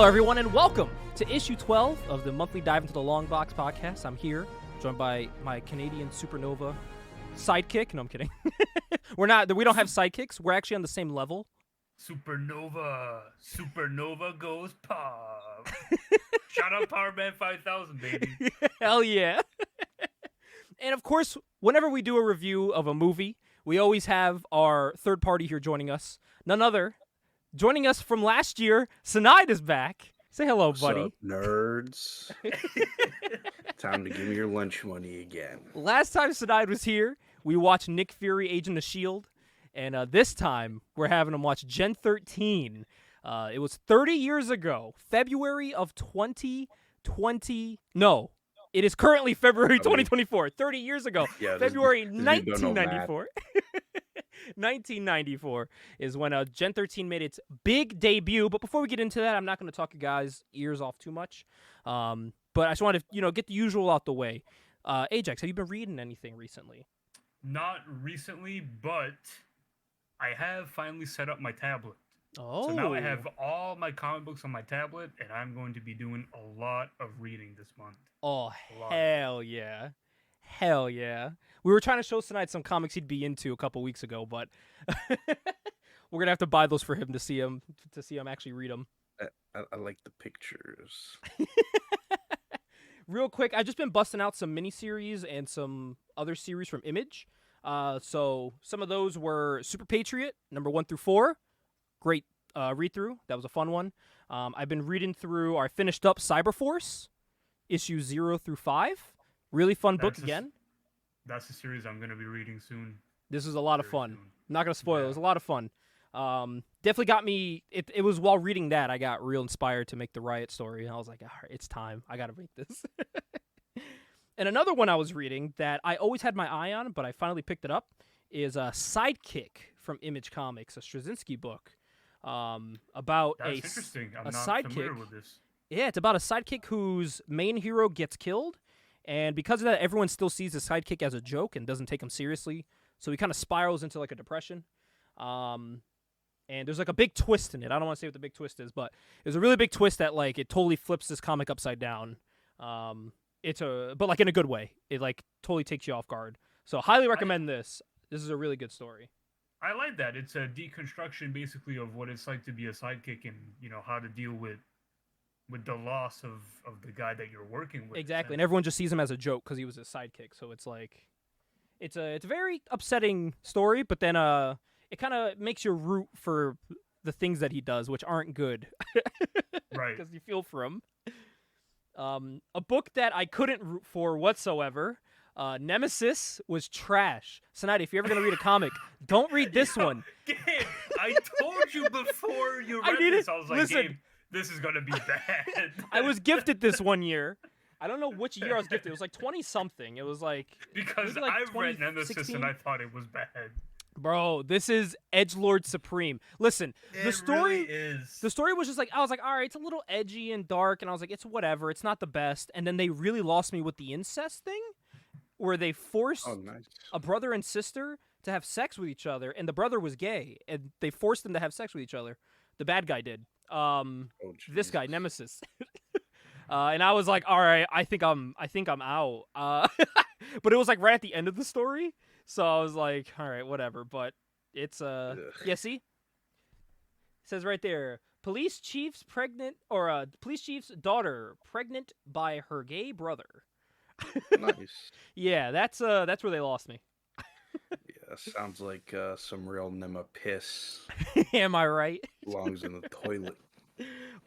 Hello, everyone, and welcome to issue 12 of the monthly Dive Into the Longbox podcast. I'm here, joined by my Canadian supernova sidekick. No, I'm kidding. We don't have sidekicks. We're actually on the same level. Supernova goes pop. Shout out Powerman 5000, baby. Hell yeah. And of course, whenever we do a review of a movie, we always have our third party here joining us. None other. Joining us from last year, Sencii is back. Say hello, buddy. What's up, nerds? Time to give me your lunch money again. Last time Sencii was here, we watched Nick Fury, Agent of S.H.I.E.L.D., and this time we're having him watch Gen 13. It was 30 years ago, February of 2020. No, it is currently February 2024. 30 years ago, Yeah, February this dude don't know 1994. 1994 is when Gen 13 made its big debut. But before we get into that, I'm not going to talk you guys' ears off too much. But I just wanted to, get the usual out the way. Ajax, have you been reading anything recently? Not recently, but I have finally set up my tablet. Oh. So now I have all my comic books on my tablet, and I'm going to be doing a lot of reading this month. Oh, hell yeah. Hell yeah. We were trying to show Sencii some comics he'd be into a couple weeks ago, but we're going to have to buy those for him to see him actually read them. I like the pictures. Real quick, I've just been busting out some miniseries and some other series from Image. So some of those were Super Patriot, number 1 through 4. Great read-through. That was a fun one. I've been reading through, I finished up Cyberforce, issues 0 through 5. Really fun book again. That's a series I'm going to be reading soon. This is a lot of fun. Soon. I'm not going to spoil it. It was a lot of fun. Definitely got me. It was while reading that I got real inspired to make the Riot story. And I was like, all right, it's time. I got to make this. And another one I was reading that I always had my eye on, but I finally picked it up, is Sidekick from Image Comics, a Straczynski book about That's a interesting. I'm a not sidekick. familiar with this. Yeah, it's about a sidekick whose main hero gets killed, and because of that, everyone still sees the sidekick as a joke and doesn't take him seriously. So he kind of spirals into like a depression. And there's like a big twist in it. I don't want to say what the big twist is, but there's a really big twist that like it totally flips this comic upside down. But like in a good way. It like totally takes you off guard. So highly recommend this. This is a really good story. I like that. It's a deconstruction basically of what it's like to be a sidekick and, how to deal with the loss of the guy that you're working with. Exactly, and everyone just sees him as a joke because he was a sidekick. So it's like, it's a very upsetting story, but then it kind of makes you root for the things that he does, which aren't good. Right. Because you feel for him. A book that I couldn't root for whatsoever. Nemesis was trash. Sencii, if you're ever gonna read a comic, don't read this one. Gabe, I told you before you read this. I was like, listen, Gabe, this is gonna be bad. I was gifted this one year. I don't know which year I was gifted. It was like 20-something. It was like... Because like I read Nemesis and I thought it was bad. Bro, this is Edgelord Supreme. Listen, the story really is. The story was just like, I was like, all right, it's a little edgy and dark, and I was like, it's whatever. It's not the best. And then they really lost me with the incest thing, where they forced a brother and sister to have sex with each other, and the brother was gay, and they forced them to have sex with each other. The bad guy did. This guy, Nemesis. And I was like, all right, I think I'm out. But it was like right at the end of the story, so I was like, all right, whatever. But it's yeah, see, it says right there, police chief's daughter pregnant by her gay brother. Nice. Yeah, that's where they lost me. Yeah, sounds like some real Nema piss. Am I right? Belongs in the toilet.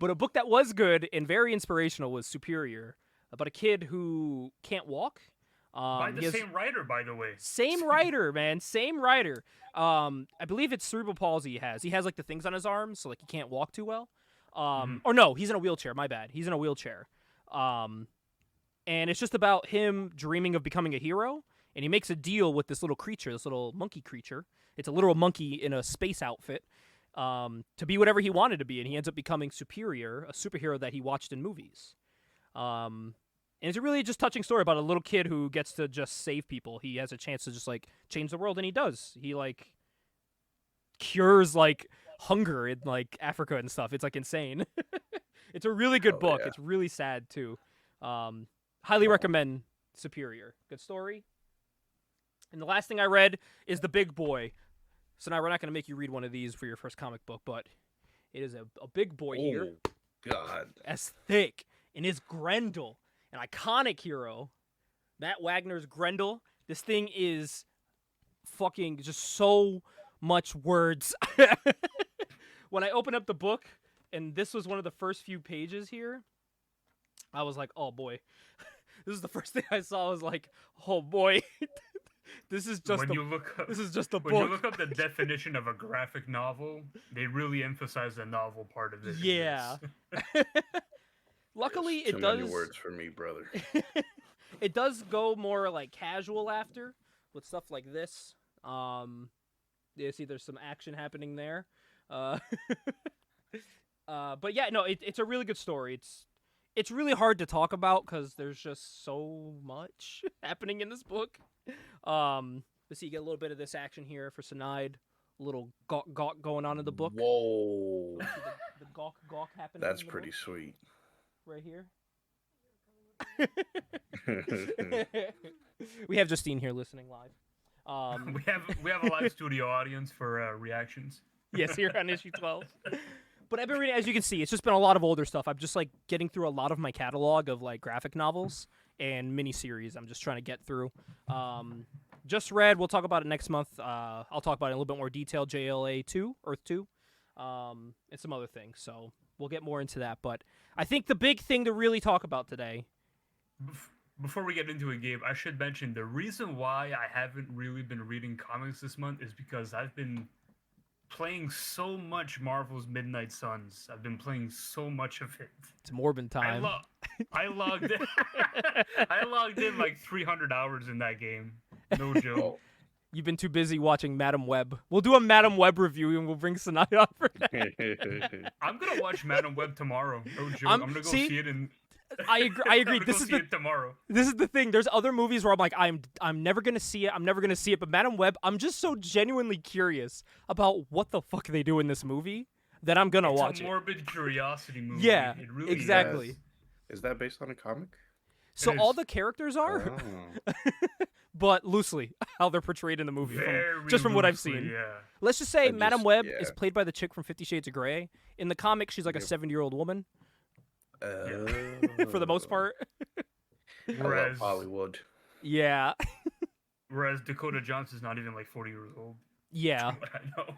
But a book that was good and very inspirational was Superior, about a kid who can't walk. By the same writer, by the way. Same writer, man. Same writer. I believe it's cerebral palsy he has. He has like the things on his arms, so like he can't walk too well. Or no, he's in a wheelchair. My bad. He's in a wheelchair. And it's just about him dreaming of becoming a hero. And he makes a deal with this little creature, this little monkey creature. It's a literal monkey in a space outfit. To be whatever he wanted to be, and he ends up becoming Superior, a superhero that he watched in movies. And it's a really just touching story about a little kid who gets to just save people. He has a chance to just like change the world, and he does. He like cures like hunger in like Africa and stuff. It's like insane. It's a really good Oh, book. yeah. It's really sad too. Highly recommend Superior. Good story. And the last thing I read is The Big Boy. So now we're not going to make you read one of these for your first comic book, but it is a big boy here. Oh, God. As thick. And is Grendel, an iconic hero. Matt Wagner's Grendel. This thing is fucking just so much words. When I opened up the book, and this was one of the first few pages here, I was like, oh boy. This is the first thing I saw. I was like, oh boy. This is just this is just a book. When you look up the definition of a graphic novel, they really emphasize the novel part of it. Yeah. Luckily, Too it many does. words for me, brother. It does go more like casual after with stuff like this. You see, there's some action happening there. But yeah, no, it's a really good story. It's really hard to talk about because there's just so much happening in this book. Let's see, you get a little bit of this action here for Sencii. A little gawk going on in the book. Whoa. The gawk happening. That's in the pretty book. sweet. Right here. We have Justine here listening live. We have a live studio audience for reactions. Yes, here on issue 12. But I've been reading, as you can see, it's just been a lot of older stuff. I'm just like getting through a lot of my catalog of like graphic novels and miniseries. I'm just trying to get through. Just read. We'll talk about it next month. I'll talk about it in a little bit more detail. JLA 2, Earth 2, and some other things. So we'll get more into that. But I think the big thing to really talk about today. Before we get into it, Gabe, I should mention the reason why I haven't really been reading comics this month is because I've been playing so much Marvel's Midnight Suns. I've been playing so much of it. It's Morbin time. I logged in. I logged in like 300 hours in that game. No joke. You've been too busy watching Madam Web. We'll do a Madam Web review and we'll bring Sencii on for that. I'm gonna watch Madam Web tomorrow. No joke. I'm gonna go see it in. I agree. This is tomorrow. This is the thing. There's other movies where I'm like, I'm never gonna see it. I'm never gonna see it. But Madam Web, I'm just so genuinely curious about what the fuck they do in this movie that I'm gonna watch it. It's a morbid curiosity movie. Yeah, it really exactly. Is that based on a comic? So all the characters are, but loosely how they're portrayed in the movie, from what I've seen. Yeah. Let's just say Madam Web is played by the chick from 50 Shades of Grey. In the comic, she's like a 70-year-old woman. For the most part. Whereas Hollywood. Yeah. Whereas Dakota Johnson's not even like 40 years old. Yeah. I know.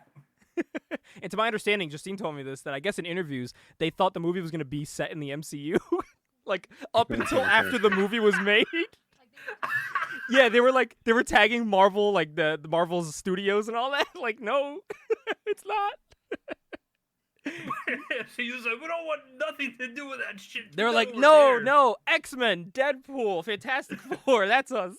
And to my understanding, Justine told me this, that I guess in interviews, they thought the movie was going to be set in the MCU. Like, up until after the movie was made. Yeah, they were tagging Marvel, like the Marvel's studios and all that. Like, no, it's not. She was like, we don't want nothing to do with that shit. They were like, no, X-Men, Deadpool, Fantastic Four, that's us.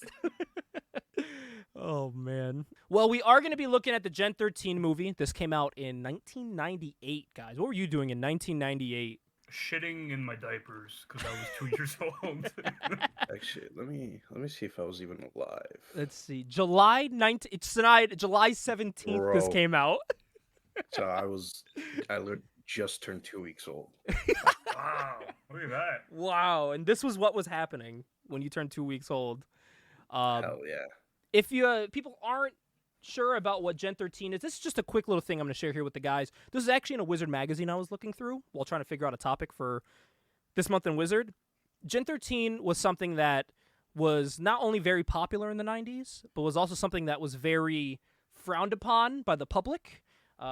Oh, man. Well, we are going to be looking at the Gen 13 movie. This came out in 1998, guys. What were you doing in 1998? Shitting in my diapers because I was 2 years old. Actually, let me see if I was even alive. Let's see. July 17th, this came out. So I just turned 2 weeks old. Wow, look at that. Wow, and this was what was happening when you turned 2 weeks old. Hell yeah. If you people aren't sure about what Gen 13 is, this is just a quick little thing I'm going to share here with the guys. This is actually in a Wizard magazine I was looking through while trying to figure out a topic for this month in Wizard. Gen 13 was something that was not only very popular in the 90s, but was also something that was very frowned upon by the public.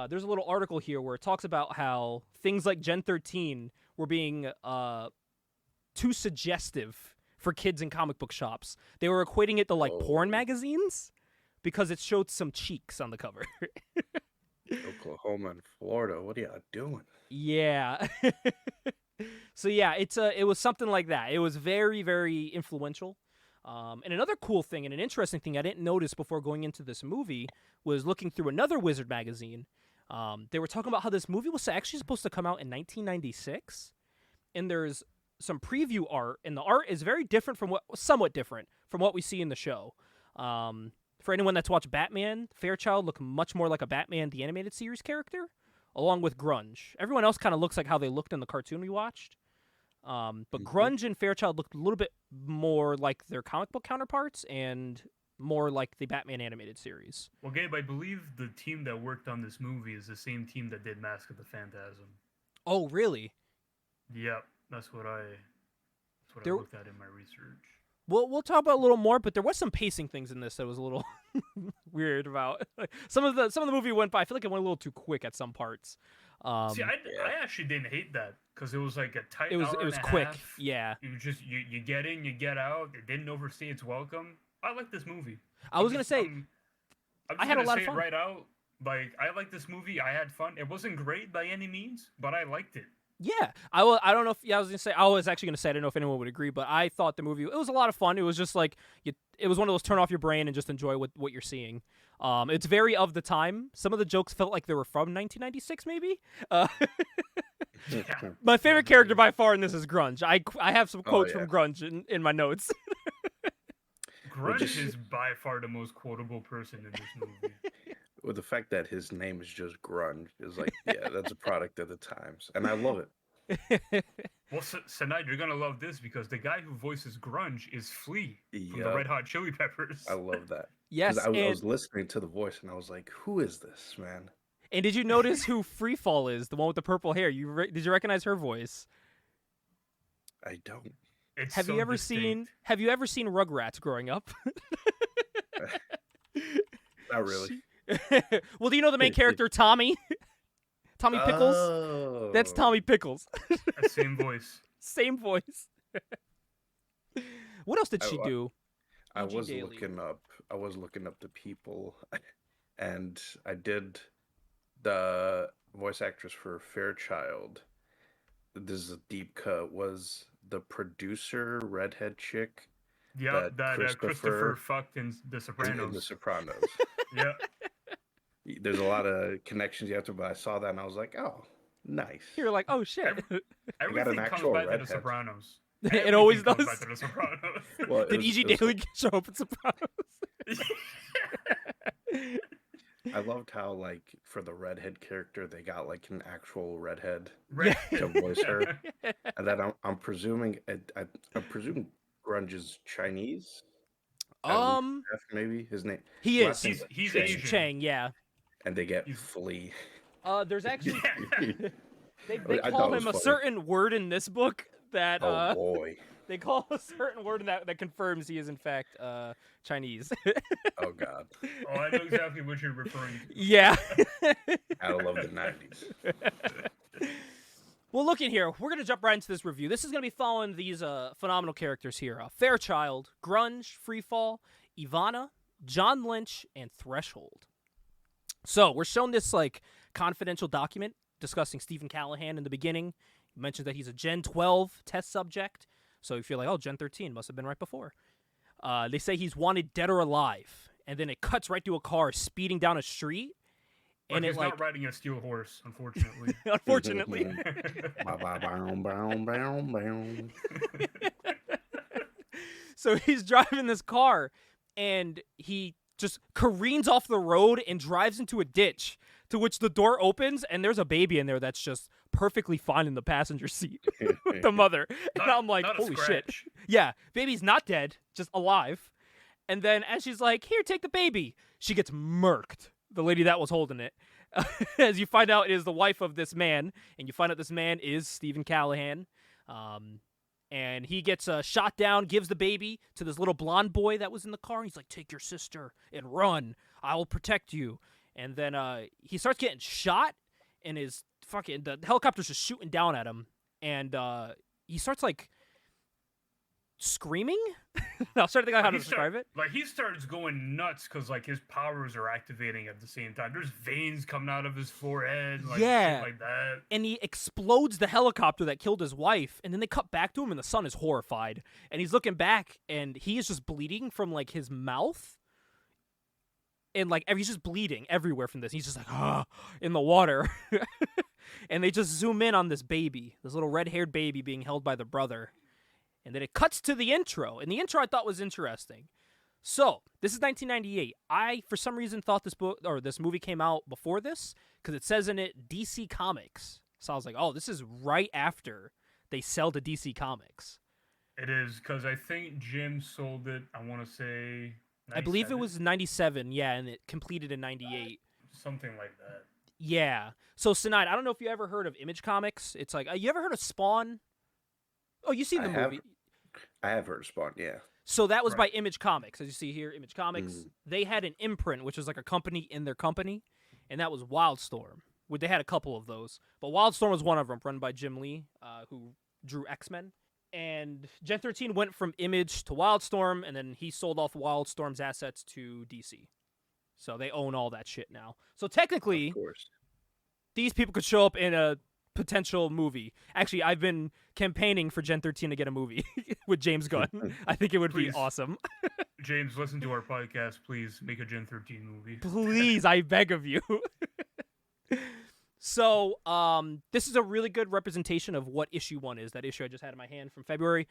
There's a little article here where it talks about how things like Gen 13 were being too suggestive for kids in comic book shops. They were equating it to like porn magazines because it showed some cheeks on the cover. Oklahoma and Florida, what are y'all doing? Yeah. So yeah, it was something like that. It was very, very influential. And another cool thing and an interesting thing I didn't notice before going into this movie was looking through another Wizard magazine. They were talking about how this movie was actually supposed to come out in 1996, and there's some preview art, and the art is somewhat different from what we see in the show. For anyone that's watched Batman, Fairchild looked much more like a Batman the Animated Series character, along with grunge. Everyone else kind of looks like how they looked in the cartoon we watched. But grunge and Fairchild looked a little bit more like their comic book counterparts and more like the Batman animated series. Well, Gabe, I believe the team that worked on this movie is the same team that did Mask of the Phantasm. Oh, really? Yep, that's what I looked at in my research. We'll talk about a little more, but there was some pacing things in this that was a little weird about. Some of the movie went by. I feel like it went a little too quick at some parts. See, I actually didn't hate that because it was like a tight. It was quick. Half. Yeah. You get in, you get out. It didn't overstay its welcome. I like this movie. I was gonna say, I had a lot of fun. Right out, like I like this movie. I had fun. It wasn't great by any means, but I liked it. Yeah, I don't know if I was gonna say. I was actually gonna say I don't know if anyone would agree, but I thought the movie it was a lot of fun. It was just like it was one of those turn off your brain and just enjoy what you're seeing. It's very of the time. Some of the jokes felt like they were from 1996, maybe. My favorite character by far in this is Grunge. I have some quotes from Grunge in my notes. Grunge is by far the most quotable person in this movie. Well, the fact that his name is just Grunge is like, yeah, that's a product of the times, and I love it. Well, Sencii, you're gonna love this because the guy who voices Grunge is Flea from the Red Hot Chili Peppers. I love that. Yes, I was listening to the voice and I was like, who is this man? And did you notice who Freefall is? The one with the purple hair. Did you recognize her voice? I don't. Have you ever seen Rugrats growing up? Not really. Well, do you know the main character, Tommy? Tommy Pickles? Oh. That's Tommy Pickles. Same voice. Same voice. What else did she do? I was looking up the people, and I did the voice actress for Fairchild. This is a deep cut. Was the producer redhead chick? Yeah, that Christopher fucked in The Sopranos. In The Sopranos. Yeah. There's a lot of connections you have to, but I saw that and I was like, oh, nice. You're like, oh shit. Everything comes back to The Sopranos. It always does. Back to The Sopranos. Well, Did E.G. Daily show up at Sopranos? I loved how, like, for the redhead character, they got like an actual redhead Yeah. to voice her, and then I'm presuming Grunge is Chinese. Maybe his name. He is. He's Asian. Chang, yeah. And they get Flea. There's actually they call him a certain word in this book that oh boy. They call a certain word in that confirms he is in fact Chinese. Oh god. Oh, I know exactly what you're referring to. Yeah. I love the 90s. Well, look in here. We're going to jump right into this review. This is going to be following these phenomenal characters here. Fairchild, Grunge, Freefall, Ivana, John Lynch, and Threshold. So we're shown this like confidential document discussing Stephen Callahan in the beginning. He mentions that he's a Gen 12 test subject. So you feel like, oh, Gen 13 must have been right before. They say he's wanted dead or alive. And then it cuts right to a car speeding down a street. And he's not riding a steel horse, unfortunately. Unfortunately. So he's driving this car, and he just careens off the road and drives into a ditch, to which the door opens, and there's a baby in there that's just perfectly fine in the passenger seat with the mother. And I'm like, holy shit. Yeah, baby's not dead, just alive. And then as she's like, here, take the baby, she gets murked. The lady that was holding it. As you find out, it is the wife of this man, and you find out this man is Stephen Callahan. And he gets shot down, gives the baby to this little blonde boy that was in the car. He's like, take your sister and run. I will protect you. And then he starts getting shot, and the helicopter's just shooting down at him. And he starts like screaming. I was trying to think out how to describe it. Like he starts going nuts because like his powers are activating at the same time. There's veins coming out of his forehead, like shit like that. And he explodes the helicopter that killed his wife. And then they cut back to him, and the son is horrified. And he's looking back, and he is just bleeding from like his mouth. And like he's just bleeding everywhere from this. He's just like in the water. And they just zoom in on this baby, this little red-haired baby being held by the brother. And then it cuts to the intro. And the intro I thought was interesting. So this is 1998. I, for some reason, thought this book or this movie came out before this because it says in it DC Comics. So I was like, oh, this is right after they sell to DC Comics. It is, because I think Jim sold it, I want to say 97? I believe it was 97, yeah, and it completed in 98. Something like that. Yeah. So, Sinai, I don't know if you ever heard of Image Comics. It's like, you ever heard of Spawn? Oh, you've seen the movie. I have heard of Spawn, yeah. So that was by Image Comics. As you see here, Image Comics. They had an imprint, which was like a company in their company, and that was Wildstorm. They had a couple of those. But Wildstorm was one of them, run by Jim Lee, who drew X-Men. And Gen 13 went from Image to Wildstorm, and then he sold off Wildstorm's assets to DC. So they own all that shit now. So technically, these people could show up in a potential movie. Actually, I've been campaigning for Gen 13 to get a movie with James Gunn. I think it would be awesome. James, listen to our podcast. Please make a Gen 13 movie. Please, I beg of you. So, this is a really good representation of what issue 1 is. That issue I just had in my hand from February.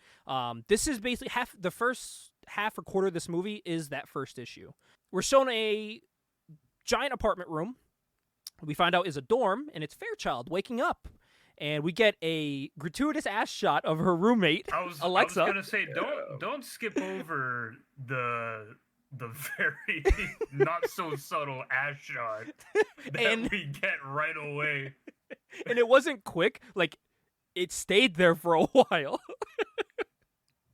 This is basically the first half or quarter of this movie is that first issue. We're shown a giant apartment room. We find out is a dorm, and it's Fairchild waking up. And we get a gratuitous ass shot of her roommate, Alexa. I was gonna say, don't skip over the very not so subtle ass shot that we get right away. And it wasn't quick; like it stayed there for a while.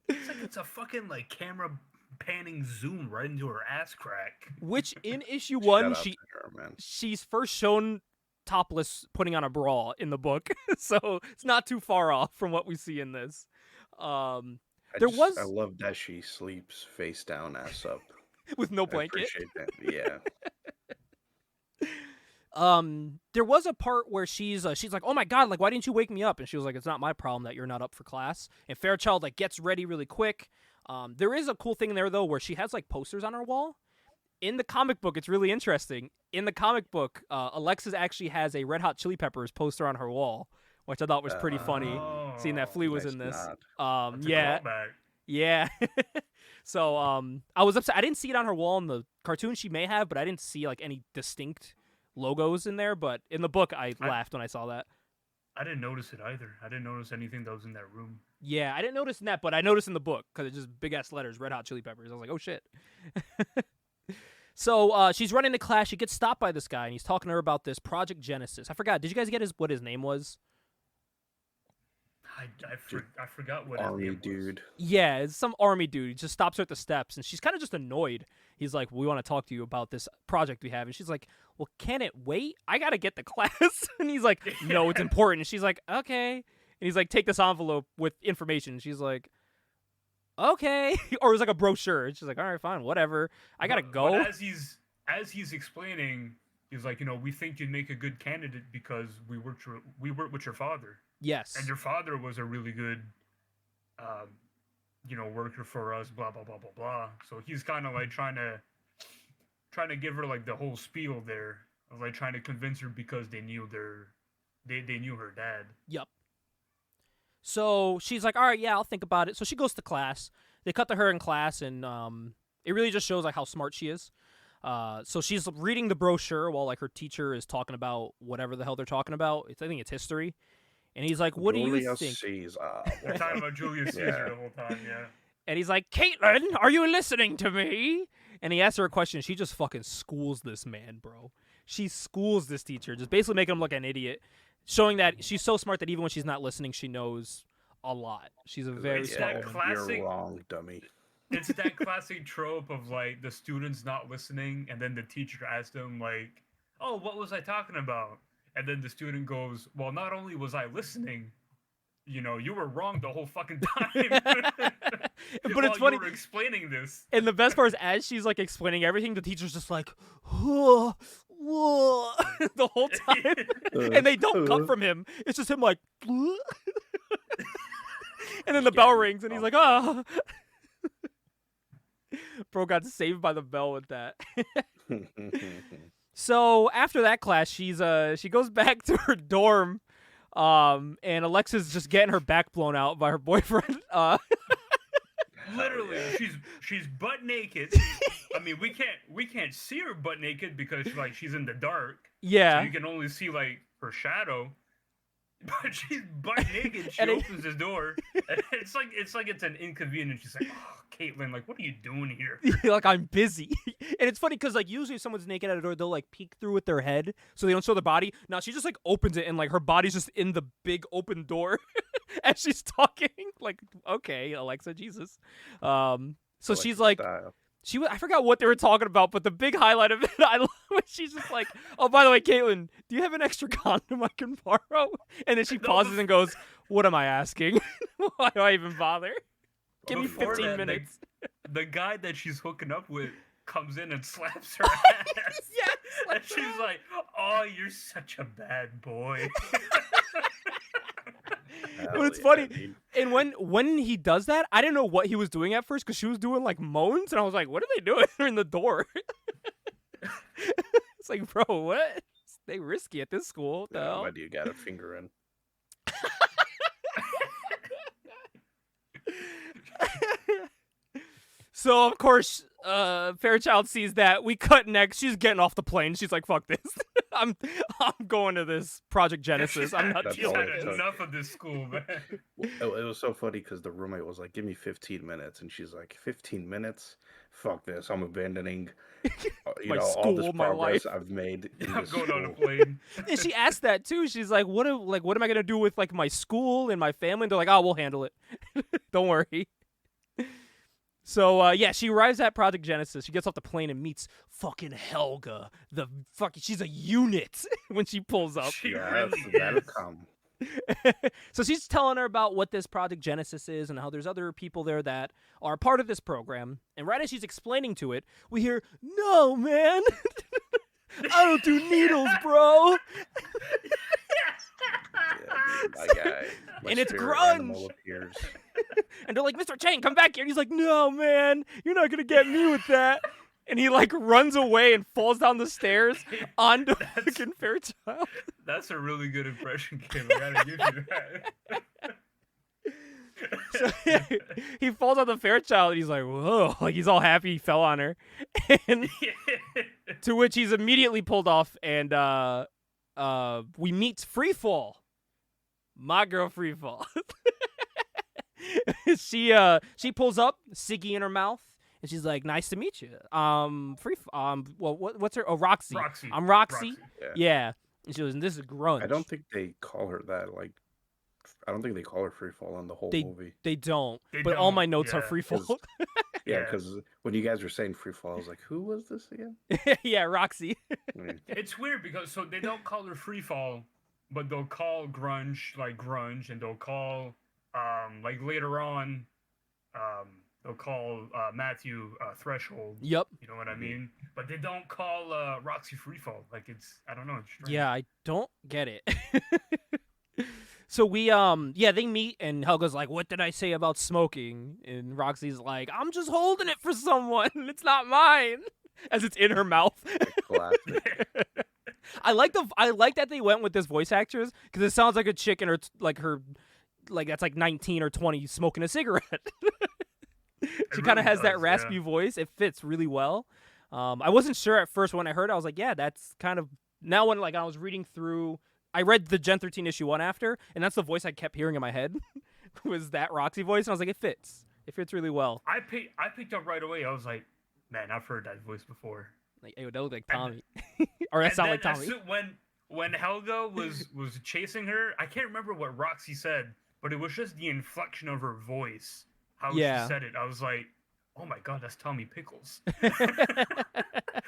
It's like it's a fucking like camera panning zoom right into her ass crack. Which in issue 1, she's first shown topless putting on a bra in the book, so it's not too far off from what we see in this. I love that she sleeps face down, ass up, with no blanket. I appreciate that. Yeah. There was a part where she's like, oh my god, like why didn't you wake me up? And she was like, it's not my problem that you're not up for class. And Fairchild like gets ready really quick. There is a cool thing there though where she has like posters on her wall. In the comic book, it's really interesting. In the comic book, Alexis actually has a Red Hot Chili Peppers poster on her wall, which I thought was pretty funny. Seeing that Flea was in this. Yeah. So I was upset. I didn't see it on her wall in the cartoon. She may have, but I didn't see like any distinct logos in there. But in the book, I laughed when I saw that. I didn't notice it either. I didn't notice anything that was in that room. Yeah, I didn't notice in that, but I noticed in the book because it's just big ass letters, Red Hot Chili Peppers. I was like, oh shit. So she's running to class. She gets stopped by this guy, and he's talking to her about this Project Genesis. I forgot. Did you guys get what his name was? I forgot what army his name dude. was. Yeah, it's some army dude. He just stops her at the steps, and she's kind of just annoyed. He's like, we want to talk to you about this project we have. And she's like, well, can it wait? I got to get to class. And he's like, no, it's important. And she's like, okay. And he's like, take this envelope with information. And she's like, okay. Or it was like a brochure. And she's like, all right, fine, whatever. I got to go. But as he's explaining, he's like, we think you'd make a good candidate because we worked with your father. Yes. And your father was a really good, worker for us, blah, blah, blah, blah, blah. So he's kind of like trying to give her like the whole spiel there of like trying to convince her because they knew they knew her dad. Yep. So she's like, all right, yeah, I'll think about it. So she goes to class. They cut to her in class, and it really just shows like how smart she is. So she's reading the brochure while like her teacher is talking about whatever the hell they're talking about. I think it's history. And he's like, what do you think? They're talking about Julius Caesar the whole time, yeah. And he's like, Caitlin, are you listening to me? And he asks her a question. She just fucking schools this man, bro. She schools this teacher, just basically making him look like an idiot, showing that she's so smart that even when she's not listening, she knows a lot. She's a very smart woman. You're wrong, dummy. It's that classic trope of like the students not listening, and then the teacher asks them like, oh, what was I talking about? And then the student goes, well, not only was I listening, you were wrong the whole fucking time. But it's funny. You were explaining this. And the best part is as she's like explaining everything, the teacher's just like, whoa, whoa, the whole time. And they don't cut from him. It's just him like, and then the bell rings and he's like, oh. Bro got saved by the bell with that. So after that class, she goes back to her dorm, and Alexa's just getting her back blown out by her boyfriend. Literally, yeah. she's butt naked. I mean, we can't see her butt naked because she's in the dark. So Yeah. you can only see like her shadow. But she's butt naked. She And opens this door. And it's like it's an inconvenience. She's like, oh, Caitlin, like, what are you doing here? like, I'm busy. And it's funny because like usually if someone's naked at a door, they'll like peek through with their head so they don't show the body. Now she just like opens it and like her body's just in the big open door as she's talking. Like, okay, Alexa, Jesus. So she's like, Style. I forgot what they were talking about, but the big highlight of it, I love when she's just like, oh, by the way, Caitlin, do you have an extra condom I can borrow? And then she pauses and goes, what am I asking? Why do I even bother? Give me Before 15 that, minutes. The guy that she's hooking up with comes in and slaps her ass. Yes, And she's like, oh, you're such a bad boy. But it's funny, and when he does that, I didn't know what he was doing at first because she was doing like moans, and I was like, "What are they doing in the door?" It's like, bro, what? They risky at this school. What the hell? Why do you got a finger in? So of course, Fairchild sees that. We cut next. She's getting off the plane. She's like, "Fuck this! I'm going to this Project Genesis. I'm not That's She's all had it took. enough of this school, man. It was so funny because the roommate was like, "Give me 15 minutes," and she's like, "15 minutes? Fuck this! I'm abandoning, My all this school, my progress life. I've made in I'm this going on a school." plane. And she asked that too. She's like, "What am I gonna do with like my school and my family?" And they're like, "Oh, we'll handle it. Don't worry." So yeah, she arrives at Project Genesis. She gets off the plane and meets fucking Helga. She's a unit when she pulls up. She Yes, really that'll is. come. So she's telling her about what this Project Genesis is and how there's other people there that are part of this program. And right as she's explaining to it, we hear, "No, man, I don't do needles, bro." Yeah, my guy. My And it's spirit grunge. animal appears. And they're like, "Mr. Chang, come back here." And he's like, "No, man, you're not gonna get me with that." And he like runs away and falls down the stairs onto fucking Fairchild. That's a really good impression, Kim. I gotta give you that. So he falls on the Fairchild and he's like, "Whoa!" Like he's all happy he fell on her, and to which he's immediately pulled off. And we meet Freefall, my girl Freefall. She pulls up, ciggy in her mouth, and she's like, "Nice to meet you." What's her? Oh, Roxy. Roxy. I'm Roxy. Yeah. Yeah. And she goes, "And this is grunge." I don't think they call her that. Like, I don't think they call her Free Fall in the whole movie. They don't. They But all don't, my notes are yeah. Freefall. Yeah, Yeah. because when you guys were saying Free Fall, I was like, who was this again? Yeah, Roxy. It's weird because so they don't call her free fall, but they'll call grunge like grunge, and they'll call like later on, they'll call Matthew threshold. Yep. You know what I mean? But they don't call Roxy freefall. Like it's I don't know. It's strange. Yeah, I don't get it. So they meet and Helga's like, "What did I say about smoking?" And Roxy's like, "I'm just holding it for someone. It's not mine." As it's in her mouth. Classic. I like that they went with this voice actress because it sounds like a chick in her that's like 19 or 20 smoking a cigarette. She kind of really has that does, raspy yeah. voice. It fits really well. I wasn't sure at first when I heard it. I was like, yeah, that's kind of now when like I was reading through. I read the Gen 13 issue 1 after, and that's the voice I kept hearing in my head was that Roxy voice, and I was like, it fits. It fits really well. I picked up right away. I was like, man, I've heard that voice before. Like, hey, that looked like Tommy, or that sound like Tommy. When Helga was chasing her, I can't remember what Roxy said, but it was just the inflection of her voice, how Yeah. she said it. I was like, oh my god, that's Tommy Pickles.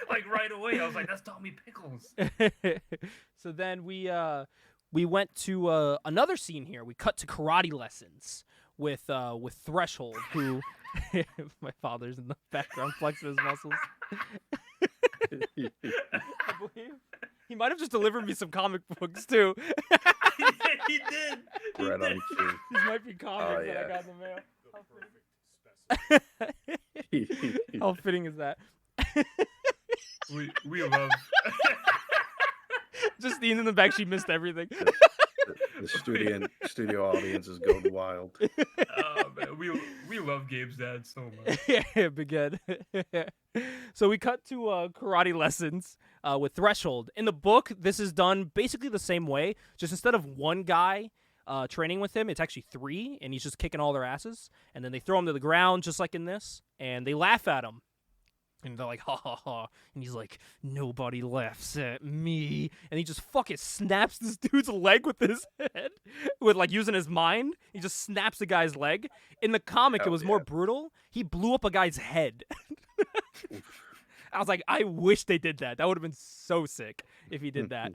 Like right away, I was like, that's Tommy Pickles. So then we went to another scene here. We cut to karate lessons with Threshold, who my father's in the background flexing his muscles. I believe he might have just delivered me some comic books too. He did. Right on cue. These might be comics that I yeah. got in the mail. How fitting is that? We love. Justine in the back, she missed everything. The studio audience is going wild. Man, we love Gabe's dad so much. Yeah, be good. So we cut to karate lessons with Threshold. In the book, this is done basically the same way. Just instead of one guy training with him, it's actually 3, and he's just kicking all their asses. And then they throw him to the ground, just like in this, and they laugh at him. And they're like, ha ha ha. And he's like, nobody laughs at me. And he just fucking snaps this dude's leg with his head, with like using his mind. He just snaps the guy's leg. In the comic, it was more brutal. He blew up a guy's head. I was like, I wish they did that. That would have been so sick if he did that.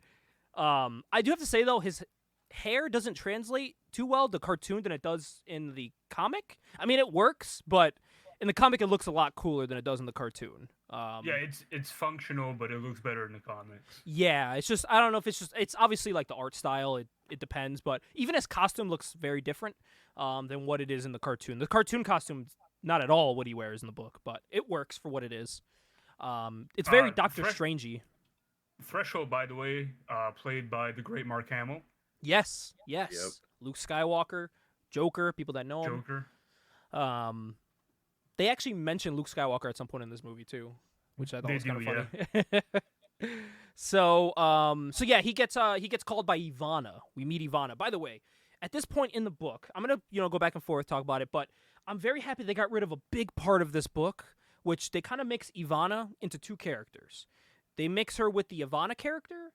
I do have to say, though, his hair doesn't translate too well, the cartoon, than it does in the comic. I mean, it works, but in the comic, it looks a lot cooler than it does in the cartoon. Yeah, it's functional, but it looks better in the comics. Yeah, it's just, I don't know if it's obviously like the art style. It depends, but even his costume looks very different than what it is in the cartoon. The cartoon costume's not at all what he wears in the book, but it works for what it is. It's very Doctor Strangey. Threshold, by the way, played by the great Mark Hamill. Yes. Yep. Luke Skywalker, Joker, people that know him. Joker. They actually mention Luke Skywalker at some point in this movie too, which I thought was kind of funny. So yeah, he gets called by Ivana. We meet Ivana. By the way, at this point in the book, I'm gonna go back and forth, talk about it, but I'm very happy they got rid of a big part of this book, which they kind of mix Ivana into 2 characters. They mix her with the Ivana character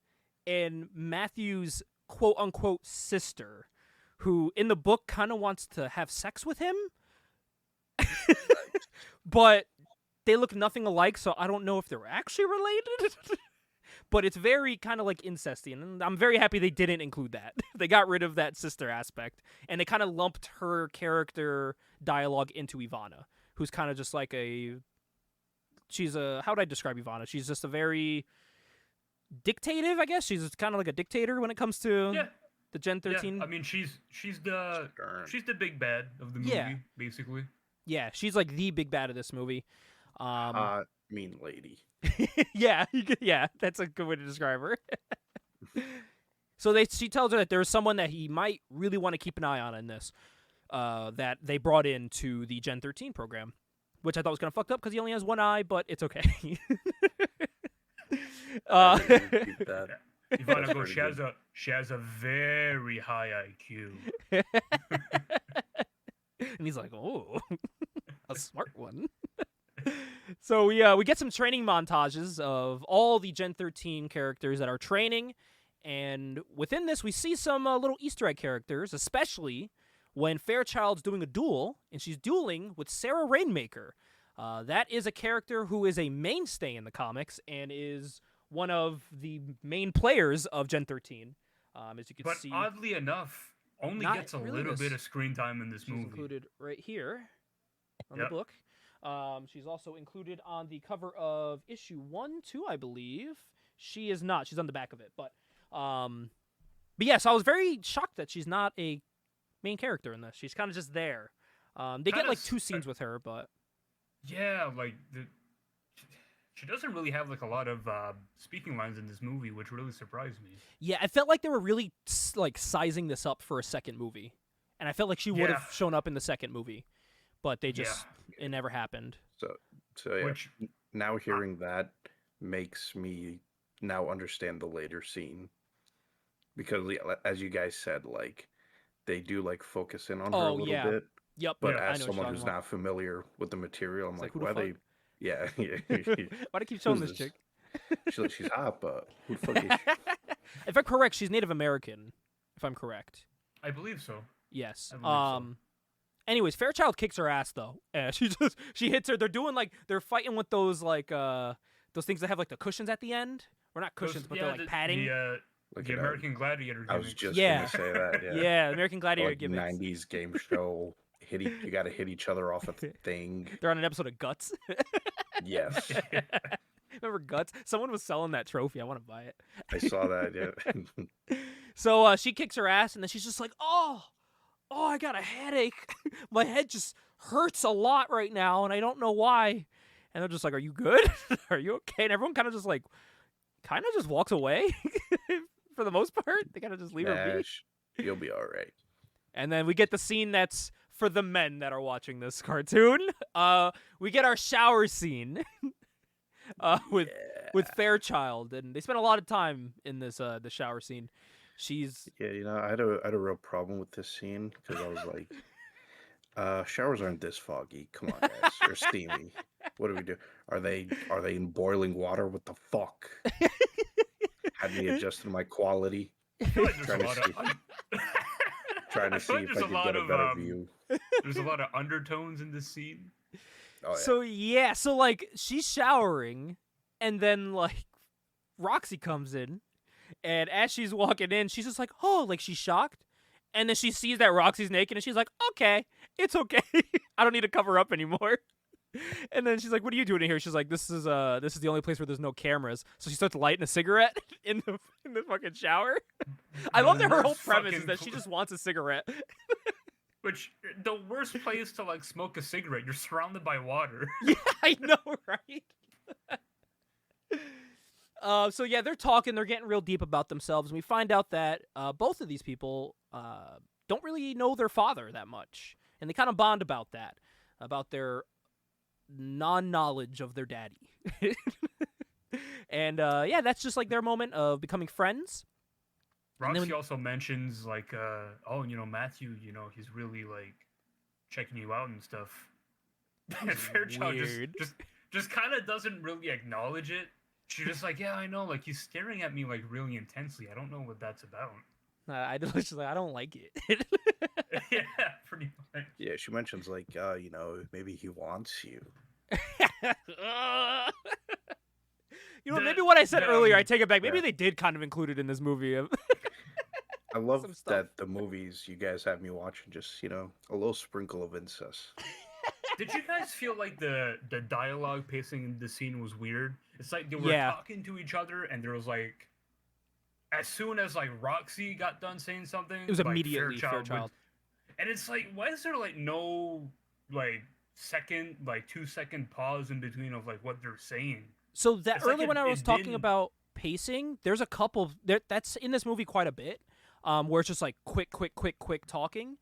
and Matthew's quote unquote sister, who in the book kind of wants to have sex with him. But they look nothing alike, so I don't know if they're actually related. But it's very kind of like incesty, and I'm very happy they didn't include that. They got rid of that sister aspect, and they kind of lumped her character dialogue into Ivana, who's kind of just like how would I describe Ivana? She's just a very dictative, I guess. She's kind of like a dictator when it comes to the Gen 13. Yeah, I mean, she's the big bad of the movie, basically. Yeah, she's like the big bad of this movie. Mean lady. Yeah, that's a good way to describe her. So she tells her that there's someone that he might really want to keep an eye on in this, that they brought into the Gen 13 program, which I thought was kind of fucked up because he only has one eye, but it's okay. Ivana goes, she has a very high IQ. And he's like, oh, a smart one. So we get some training montages of all the Gen 13 characters that are training, and within this we see some little Easter egg characters, especially when Fairchild's doing a duel, and she's dueling with Sarah Rainmaker. That is a character who is a mainstay in the comics and is one of the main players of Gen 13. As you can see, but oddly enough, only gets a little bit of screen time in this movie. She's included right here on the book. She's also included on the cover of issue 1, 2, I believe. She is not. She's on the back of it. But yeah, so I was very shocked that she's not a main character in this. She's kind of just there. They get like 2 scenes with her, but yeah, like she doesn't really have like a lot of speaking lines in this movie, which really surprised me. Yeah, I felt like they were really like sizing this up for a second movie, and I felt like she would have shown up in the second movie, but they just it never happened. So yeah, now hearing that makes me now understand the later scene, because as you guys said, like they do like focus in on her a little bit. Yep. But as someone who's not familiar with the material, I'm like, why are they? Yeah. Why do I keep showing this chick? She's hot, but who the fuck is she? If I'm correct, she's Native American. If I'm correct. I believe so. Yes. I believe so. Anyways, Fairchild kicks her ass though. She hits her. They're fighting with those those things that have like the cushions at the end. Or not cushions, but they're like padding. The American Gladiator gimmicks. I was just gonna say that. Yeah. Yeah, American Gladiator like gimmicks. 90s game show. You got to hit each other off a thing. They're on an episode of Guts. Yes. Remember Guts? Someone was selling that trophy. I want to buy it. I saw that. Yeah. So she kicks her ass, and then she's just like, "Oh, I got a headache. My head just hurts a lot right now, and I don't know why." And they're just like, "Are you good? Are you okay?" And everyone kind of just walks away. For the most part, they kind of just leave her be. You'll be all right. And then we get the scene that's for the men that are watching this cartoon. We get our shower scene with Fairchild, and they spend a lot of time in this the shower scene. She's I had a real problem with this scene because I was like, showers aren't this foggy. Come on, guys, they're steamy. What do we do? Are they in boiling water? What the fuck? Had me adjusting my quality. I feel like there's a lot of trying to see if I could get a better view. There's a lot of undertones in this scene. Oh, yeah. So like she's showering, and then like Roxy comes in, and as she's walking in, she's just like, oh, like she's shocked, and then she sees that Roxy's naked, and she's like, okay, it's okay, I don't need to cover up anymore. And then she's like, what are you doing in here? She's like, this is the only place where there's no cameras. So she starts lighting a cigarette in the fucking shower. I love that her whole premise is that she just wants a cigarette. Which, the worst place to like smoke a cigarette, you're surrounded by water. Yeah, I know, right? So yeah, they're talking, they're getting real deep about themselves, and we find out that both of these people don't really know their father that much. And they kind of bond about that, about their non-knowledge of their daddy. And yeah, that's just like their moment of becoming friends. Roxy also mentions like, oh, Matthew, he's really like checking you out and stuff. And Fairchild just kind of doesn't really acknowledge it. She's just like, yeah, I know, like he's staring at me like really intensely. I don't know what that's about. I don't like it. Yeah, pretty much. Yeah, she mentions like, maybe he wants you. Maybe what I said earlier, I take it back. Maybe they did kind of include it in this movie. I love that the movies you guys have me watching just, a little sprinkle of incest. Did you guys feel like the dialogue pacing in the scene was weird? It's like they were talking to each other, and there was like, as soon as like Roxy got done saying something, it was like, immediately Fairchild. And it's like, why is there like no like 2-second pause in between of like what they're saying? So that it's early when I was talking about pacing, there's a couple that's in this movie quite a bit, where it's just like quick talking,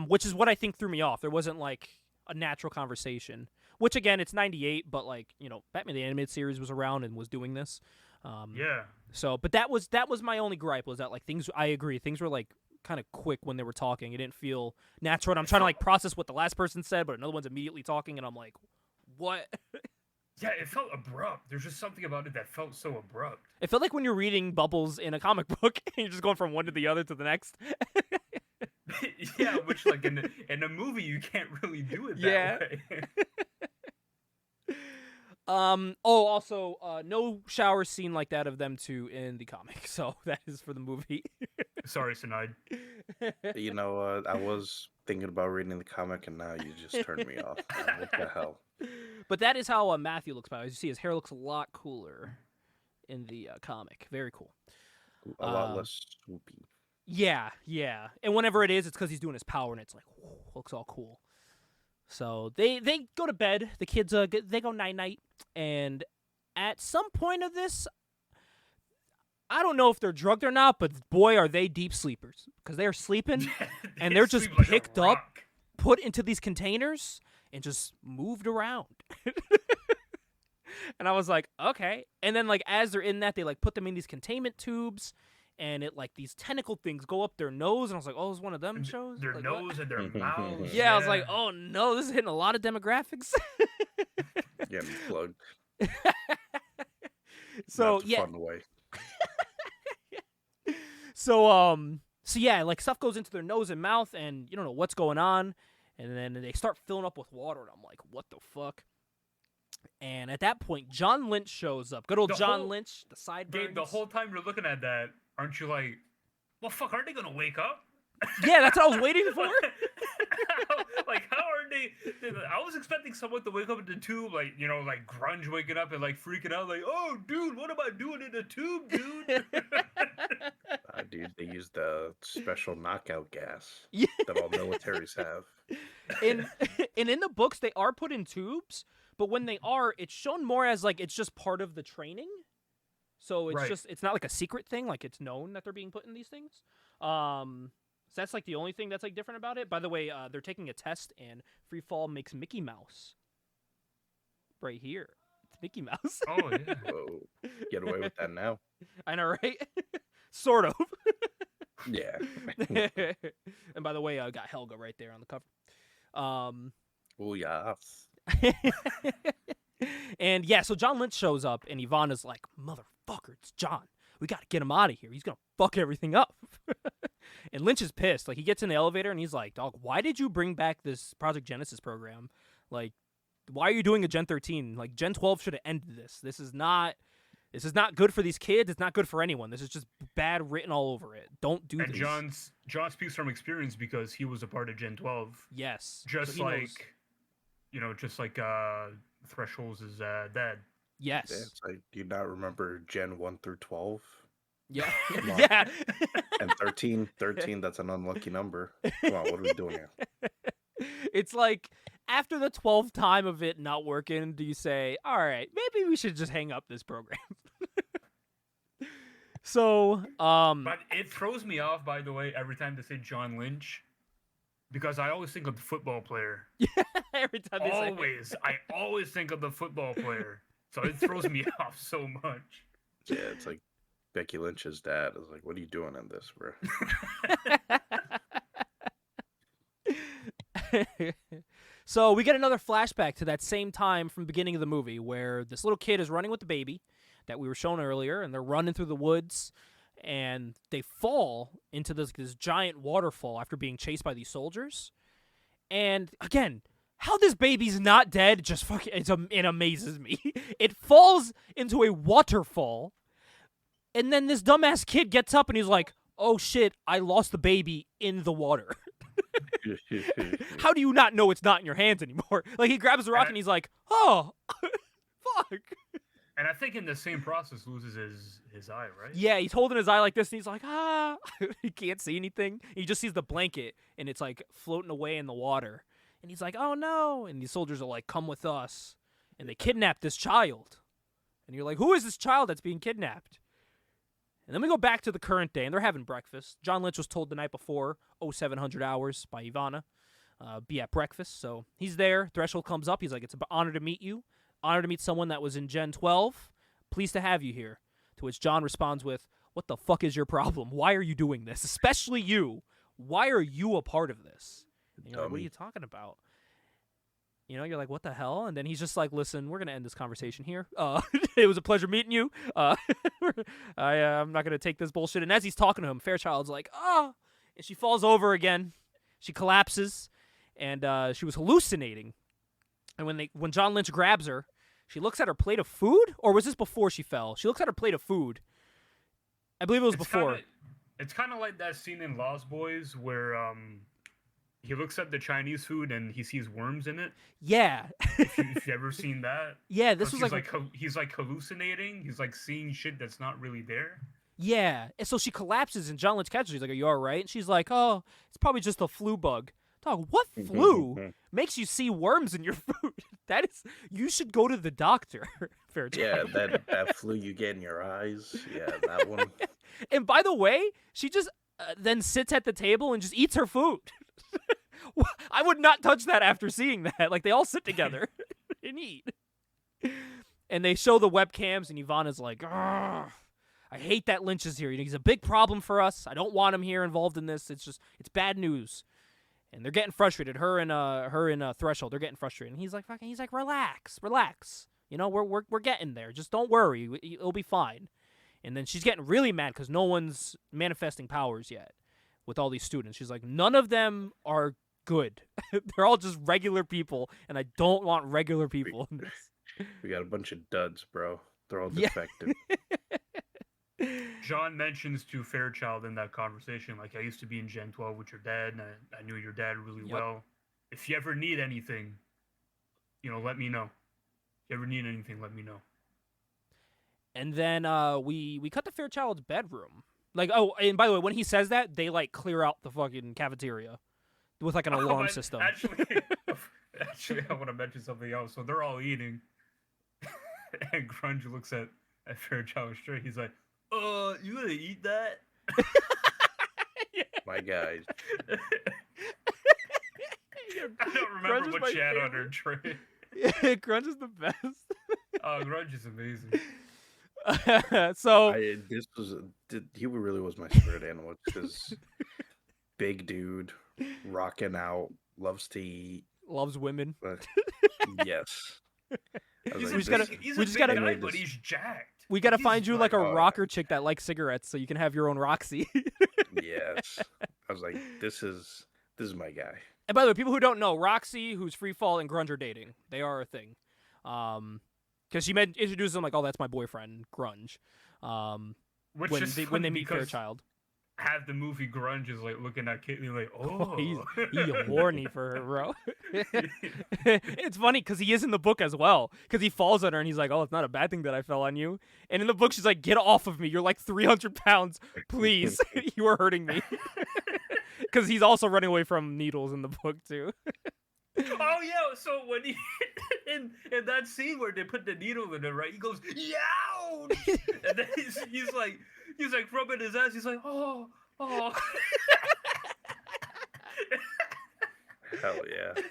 which is what I think threw me off. There wasn't like a natural conversation, which again, it's 98, but like, Batman the Animated Series was around and was doing this. Yeah. So, but that was my only gripe, was that like I agree, things were like kind of quick when they were talking. It didn't feel natural, and I'm trying to like process what the last person said, but another one's immediately talking, and I'm like, what? Yeah, it felt abrupt. There's just something about it that felt so abrupt. It felt like when you're reading bubbles in a comic book and you're just going from one to the other to the next. Yeah, which like in a movie you can't really do it that way. Also, no shower scene like that of them two in the comic, so that is for the movie. Sorry, Sencii. I was thinking about reading the comic, and now you just turned me off. What the hell? But that is how Matthew looks. As you see, his hair looks a lot cooler in the comic. Very cool. A lot less swoopy. Yeah. And whenever it is, it's because he's doing his power, and it's like, whoa, looks all cool. So they go to bed. The kids they go night-night, and at some point of this, I don't know if they're drugged or not, but boy, are they deep sleepers, because they're sleeping and they're just picked up, put into these containers, and just moved around. And I was like, okay. And then like as they're in that, they like put them in these containment tubes, and it like these tentacle things go up their nose, and I was like, oh, it's one of them shows? Their like, nose and their mouths. Yeah, I was like, oh no, this is hitting a lot of demographics. Yeah, plugged. So yeah. Fun way. So yeah, like stuff goes into their nose and mouth, and you don't know what's going on, and then they start filling up with water, and I'm like, what the fuck? And at that point, John Lynch shows up. Good old John Lynch, the sideburns. The whole time you're looking at that, aren't you like, well, fuck, aren't they gonna wake up? Yeah, that's what I was waiting for. How are they? I was expecting someone to wake up in the tube, like, like Grunge waking up and like freaking out, like, oh, dude, what am I doing in the tube, dude? Dude, they use the special knockout gas Yeah. that all militaries have. And in the books, they are put in tubes, but when they are, it's shown more as like it's just part of the training. So it's just, it's not like a secret thing, like it's known that they're being put in these things. So that's like the only thing that's like different about it. By the way, they're taking a test, and free fall makes Mickey Mouse. Right here, it's Mickey Mouse. Oh yeah. Whoa. Get away with that now. I know, right? Sort of. Yeah. And by the way, I got Helga right there on the cover. Oh yeah. And yeah, so John Lynch shows up, and Ivana's like, "Motherfucker, it's John. We gotta get him out of here. He's gonna fuck everything up." And Lynch is pissed. Like, he gets in the elevator, and he's like, "Dog, why did you bring back this Project Genesis program? Like, why are you doing a Gen 13? Like, Gen 12 should have ended this. This is not good for these kids. It's not good for anyone. This is just bad written all over it. Don't do And this." John speaks from experience because he was a part of Gen 12. Yes. Just so like, knows. just like Thresholds' dad. Yes. Yeah, it's like, do you not remember Gen 1 through 12? Yeah. Come on. Yeah. And 13, that's an unlucky number. Come on, what are we doing here? It's like, after the 12th time of it not working, do you say, all right, maybe we should just hang up this program? So, But it throws me off, by the way, every time they say John Lynch, because I always think of the football player. every time they say Always. I always think of the football player. So it throws me off so much. Yeah, it's like Becky Lynch's dad is like, what are you doing in this, bro? So we get another flashback to that same time from the beginning of the movie where this little kid is running with the baby that we were shown earlier, and they're running through the woods, and they fall into this giant waterfall after being chased by these soldiers. And again, how this baby's not dead just fucking it amazes me. It falls into a waterfall, and then this dumbass kid gets up and he's like, "Oh shit, I lost the baby in the water." How do you not know it's not in your hands anymore? Like, he grabs the rock and he's like, "Oh, fuck." And I think in the same process loses his eye, right? Yeah, he's holding his eye like this, and he's like, "Ah." He can't see anything. He just sees the blanket, and it's like floating away in the water. And he's like, "Oh no." And these soldiers are like, "Come with us." And they kidnap this child. And you're like, who is this child that's being kidnapped? And then we go back to the current day, and they're having breakfast. John Lynch was told the night before, 0700 hours by Ivana, be at breakfast. So he's there. Threshold comes up. He's like, "It's an honor to meet you. Honor to meet someone that was in Gen 12. Pleased to have you here." To which John responds with, "What the fuck is your problem? Why are you doing this? Especially you. Why are you a part of this?" And you're like, "What are you talking about?" You know, you're like, "What the hell?" And then he's just like, "Listen, we're going to end this conversation here. It was a pleasure meeting you. I'm not going to take this bullshit." And as he's talking to him, Fairchild's like, "Oh," and she falls over again. She collapses, and she was hallucinating. And when John Lynch grabs her, she looks at her plate of food? Or was this before she fell? She looks at her plate of food. I believe it was before. It's kind of like that scene in Lost Boys where he looks at the Chinese food and he sees worms in it. Yeah. if you've ever seen that. Yeah, this was he's like hallucinating. He's like seeing shit that's not really there. Yeah. And so she collapses and John Lynch catches her. He's like, "Are you all right?" And she's like, "Oh, it's probably just a flu bug." Dog, what flu makes you see worms in your food? You should go to the doctor. Fairchild. Yeah, that flu you get in your eyes. Yeah, that one. And by the way, she just then sits at the table and just eats her food. I would not touch that after seeing that. Like, they all sit together and eat. And they show the webcams, and Ivana's like, "Ugh, I hate that Lynch is here. He's a big problem for us. I don't want him here involved in this. It's bad news." And they're getting frustrated. Her and Threshold, they're getting frustrated. And he's like, relax. You know, we're getting there. Just don't worry. It'll be fine. And then she's getting really mad because no one's manifesting powers yet with all these students. She's like, none of them are good. They're all just regular people, and I don't want regular people in this. We got a bunch of duds, bro. They're all defective. John mentions to Fairchild in that conversation, like, "I used to be in Gen 12 with your dad, and I knew your dad really well. If you ever need anything, let me know. If you ever need anything, let me know." And then we cut to Fairchild's bedroom. Like, oh, and by the way, when he says that, they like clear out the fucking cafeteria with like an alarm system. Actually, I want to mention something else. So they're all eating, and Grunge looks at Fairchild straight. He's like, "You gonna eat that?" Yeah. my guy. I don't remember what she had on her tray. Grunge is the best. Oh, Grunge is amazing. So he really was my spirit animal. Because big dude, rocking out, loves to eat, loves women. Yes. He's We just a gotta- big, he's we a just big gotta- guy, but he's jacked. We gotta He's find you like a like, rocker chick that likes cigarettes, so you can have your own Roxy. Yes. I was like, this is my guy. And by the way, people who don't know, Roxy, who's Freefall, and Grunge are dating. They are a thing. Because she introduced them like, oh, that's my boyfriend, Grunge. Which When is they funny meet because Fairchild. half the movie Grunge is like looking at Caitlyn like, Oh, oh, he's horny for her, bro. It's funny because he is in the book as well. Because he falls on her and he's like, oh, it's not a bad thing that I fell on you. And in the book, she's like, get off of me. You're like 300 pounds. Please. You are hurting me. Because he's also running away from needles in the book, too. Oh yeah, so when he in that scene where they put the needle in it, right? He goes, yow! And then he's like rubbing his ass. He's like, oh. Hell yeah.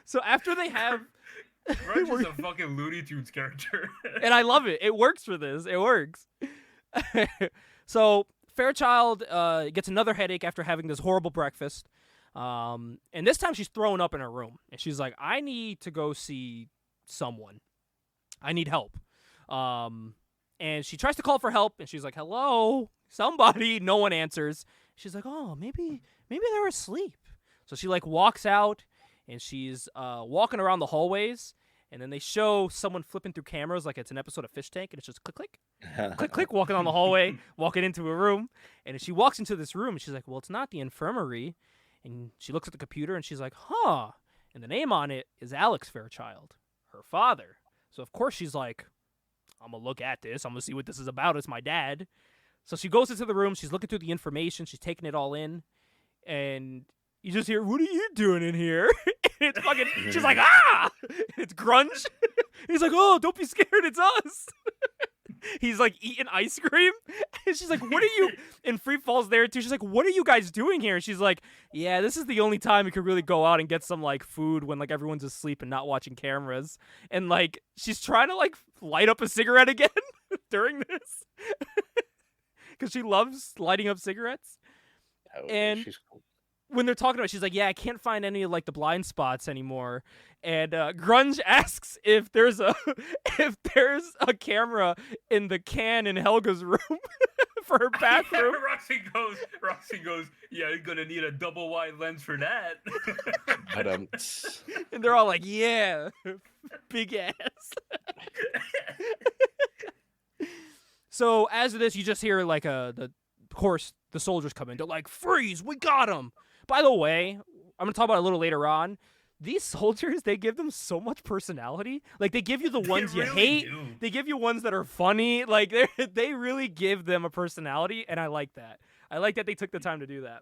So after they have... Grunge is a fucking Looney Tunes character. And I love it. It works for this. It works. So Fairchild gets another headache after having this horrible breakfast. And this time she's thrown up in her room. And she's like, I need to go see someone. I need help. And she tries to call for help. And she's like, hello, somebody. No one answers. She's like, oh, maybe they're asleep. So she like walks out. And she's walking around the hallways. And then they show someone flipping through cameras like it's an episode of Fish Tank. And it's just click, click, click, click, walking on the hallway, walking into a room. And she walks into this room. And she's like, well, it's not the infirmary. And she looks at the computer and she's like, huh. And the name on it is Alex Fairchild, her father. So, of course, she's like, I'm going to look at this. I'm going to see what this is about. It's my dad. So she goes into the room. She's looking through the information. She's taking it all in. And you just hear, what are you doing in here? And it's fucking, she's like, ah! And it's Grunge. He's like, oh, don't be scared. It's us. He's like eating ice cream. And she's like, what are you? And Free Fall's there too. She's like, what are you guys doing here? And she's like, yeah, this is the only time we could really go out and get some like food when like everyone's asleep and not watching cameras. And like, she's trying to like light up a cigarette again during this. Because she loves lighting up cigarettes. Oh, And- she's cool. When they're talking about it, she's like, yeah, I can't find any of like the blind spots anymore. And Grunge asks if there's a camera in the can in Helga's room for her bathroom. Roxy goes, yeah, you're gonna need a double wide lens for that. But And they're all like, yeah, big ass. So as of this, you just hear like of course the soldiers come in. They're like, freeze, we got him. By the way, I'm going to talk about it a little later on. These soldiers, they give them so much personality. Like, they give you the ones you hate. Do. They give you ones that are funny. Like, they really give them a personality, and I like that. I like that they took the time to do that.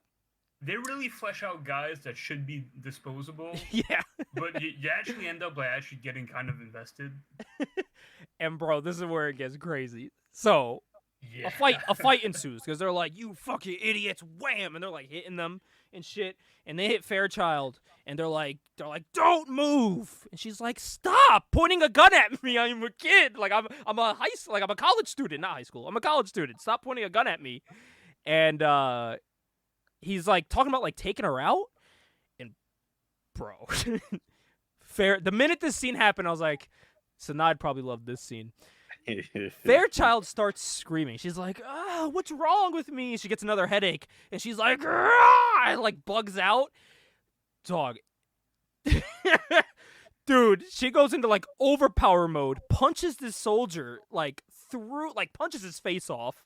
They really flesh out guys that should be disposable. Yeah. But you actually end up like actually getting kind of invested. And, bro, this is where it gets crazy. So, Yeah. a fight ensues, because they're like, you fucking idiots, wham! And they're, like, hitting them and shit. And they hit Fairchild, and they're like, don't move. And she's like, stop pointing a gun at me. I'm a kid. Like I'm a college student, not high school. I'm a college student. Stop pointing a gun at me. And he's like talking about like taking her out. And bro, the minute this scene happened, I was like, Sanad probably loved this scene. Fairchild starts screaming. She's like, "Ah, what's wrong with me?" She gets another headache, and she's like, "Ah!" and like bugs out. Dog. Dude, she goes into like overpower mode, punches this soldier like punches his face off,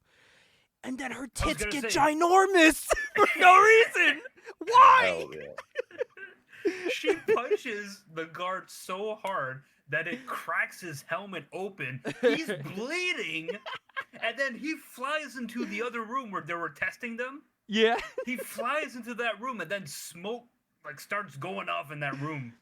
and then her tits get ginormous for no reason. Why? Hell yeah. She punches the guard so hard that it cracks his helmet open. He's bleeding, and then he flies into the other room where they were testing them. Yeah. He flies into that room, and then smoke like starts going off in that room.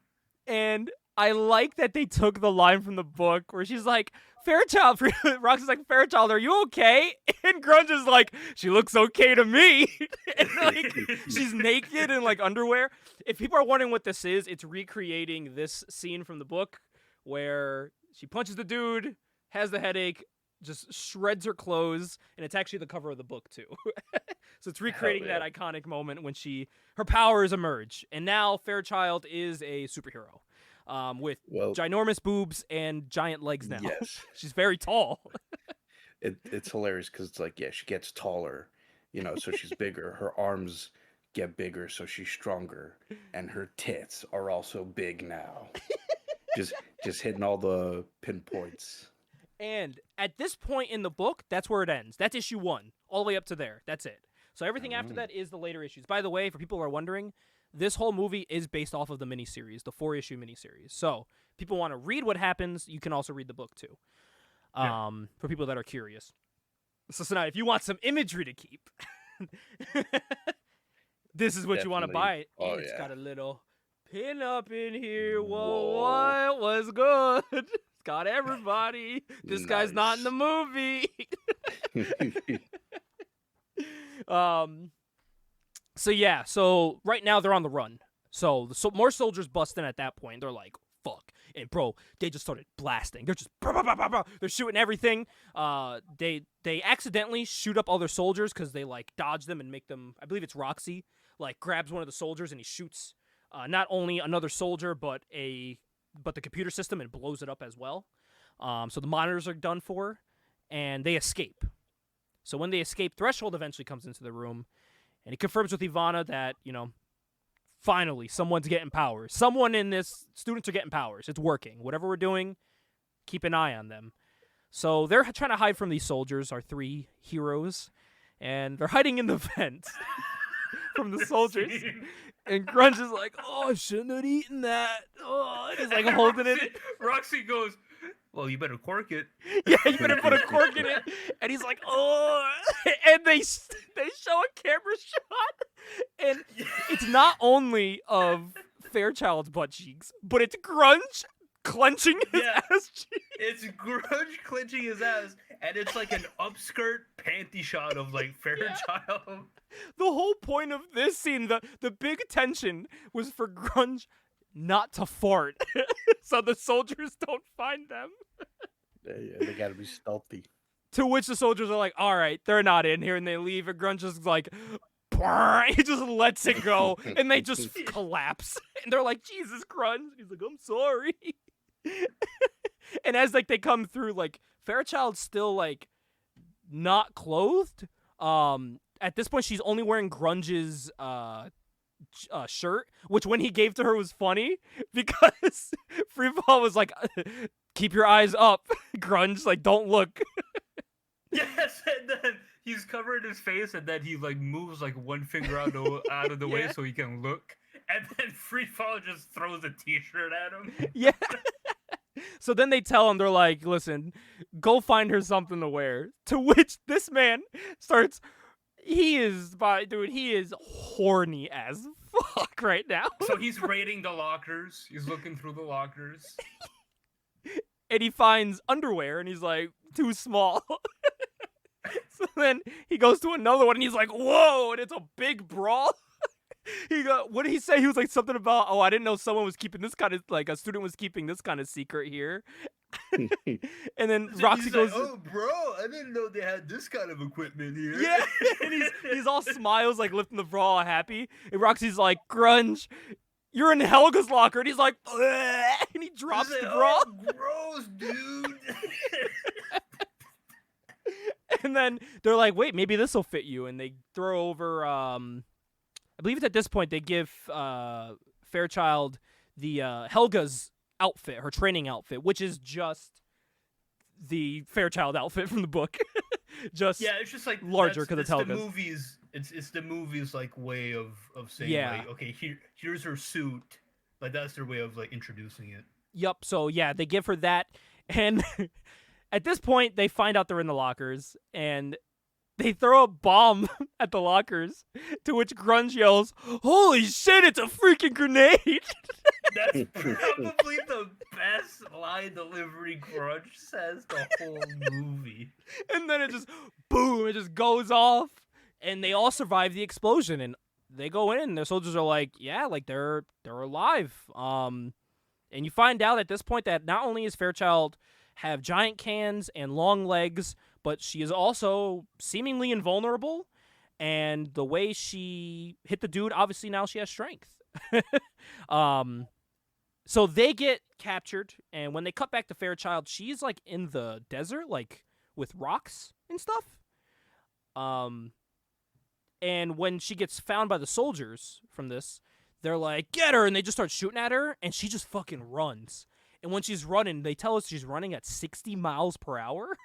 And I like that they took the line from the book where she's like, Fairchild, Roxy's like, Fairchild, are you okay? And Grunge is like, she looks okay to me. And like, she's naked in like underwear. If people are wondering what this is, it's recreating this scene from the book where she punches the dude, has the headache, just shreds her clothes, and it's actually the cover of the book too. So it's recreating that iconic moment when her powers emerge. And now Fairchild is a superhero. With ginormous boobs and giant legs now. Yes. She's very tall. It's hilarious because it's like, she gets taller, so she's bigger. Her arms get bigger, so she's stronger. And her tits are also big now. just hitting all the pinpoints. And at this point in the book, that's where it ends. That's issue 1, all the way up to there. That's it. So everything after that is the later issues. By the way, for people who are wondering, this whole movie is based off of the miniseries, the 4-issue miniseries. So people want to read what happens, you can also read the book too. For people that are curious. So now, if you want some imagery to keep, this is what you want to buy. And it's got a little pin up in here. Whoa, what was good? It's got everybody. This guy's not in the movie. So right now they're on the run. So more soldiers bust in at that point. They're like, fuck. And bro, they just started blasting. They're just they're shooting everything. They accidentally shoot up other soldiers because they like dodge them and make them, I believe it's Roxy, like grabs one of the soldiers and he shoots not only another soldier but the computer system and blows it up as well. So the monitors are done for and they escape. So when they escape, Threshold eventually comes into the room. And he confirms with Ivana that, finally, someone's getting powers. Students are getting powers. It's working. Whatever we're doing, keep an eye on them. So they're trying to hide from these soldiers, our 3 heroes. And they're hiding in the vent from the soldiers. And Grunge is like, I shouldn't have eaten that. Oh, and he's like holding it. Roxy goes, well, you better cork it. Yeah, you better put a cork in it. And he's like, oh. And they show a camera shot. And it's not only of Fairchild's butt cheeks, but it's Grunge clenching his ass cheeks. It's Grunge clenching his ass. And it's like an upskirt panty shot of like Fairchild. The whole point of this scene, the big tension was for Grunge not to fart. So the soldiers don't find them. They gotta be stealthy. To which the soldiers are like, all right, they're not in here, and they leave, and Grunge is like, he just lets it go, and they just collapse. And they're like, Jesus, Grunge. He's like, I'm sorry. And as like they come through, like Fairchild's still like not clothed. At this point, she's only wearing Grunge's shirt, which when he gave to her was funny because Freefall was like, keep your eyes up, Grunge, like don't look. Yes, and then he's covering his face, and then he like moves like one finger out of the way so he can look, and then Freefall just throws a t-shirt at him. Yeah. So then they tell him, they're like, listen, go find her something to wear. To which this man starts, he is horny as fuck right now. So he's raiding the lockers. He's looking through the lockers. And he finds underwear, and he's like, too small. So then he goes to another one, and he's like, whoa, and it's a big bra. What did he say? He was like something about, I didn't know someone was keeping this kind of, like a student was keeping this kind of secret here. And then Roxy goes, like, oh, bro, I didn't know they had this kind of equipment here. Yeah, and he's all smiles, like lifting the bra, all happy. And Roxy's like, Grunge, you're in Helga's locker. And he's like, bleh, and he drops the bra. Oh, gross, dude. And then they're like, wait, maybe this will fit you. And they throw over, I believe it's at this point they give Fairchild the Helga's outfit, her training outfit, which is just the Fairchild outfit from the book. It's just like larger because it's Helga's. The movies, it's the movies like way of saying like, okay, here's her suit. Like that's their way of like introducing it. Yup. So yeah, they give her that, and at this point they find out they're in the lockers, and they throw a bomb at the lockers, to which Grunge yells, holy shit, it's a freaking grenade! That's probably the best line delivery Grudge says the whole movie. And then it just, boom, it just goes off. And they all survive the explosion. And they go in, and their soldiers are like, yeah, like they're alive. And you find out at this point that not only is Fairchild have giant cans and long legs, but she is also seemingly invulnerable. And the way she hit the dude, obviously now she has strength. So they get captured, and when they cut back to Fairchild, she's like in the desert, like with rocks and stuff. And when she gets found by the soldiers from this, they're like, get her, and they just start shooting at her, and she just fucking runs. And when she's running, they tell us she's running at 60 miles per hour.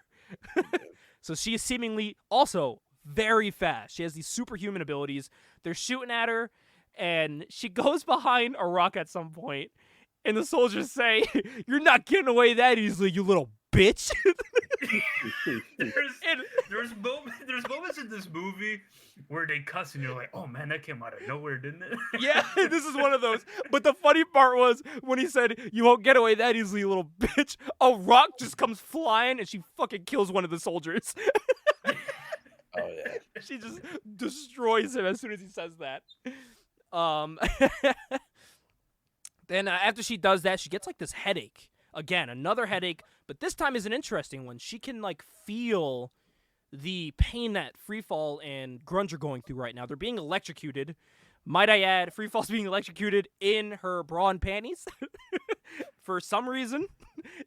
So she is seemingly also very fast. She has these superhuman abilities. They're shooting at her, and she goes behind a rock at some point, and the soldiers say, you're not getting away that easily, you little bitch. There's moments in this movie where they cuss and you're like, oh man, that came out of nowhere, didn't it? Yeah, this is one of those. But the funny part was when he said, you won't get away that easily, you little bitch, a rock just comes flying and she fucking kills one of the soldiers. Oh yeah. She just destroys him as soon as he says that. Then after she does that, she gets like this headache. Again, another headache, but this time is an interesting one. She can like feel the pain that Freefall and Grunge are going through right now. They're being electrocuted. Might I add, Freefall's being electrocuted in her bra and panties. For some reason.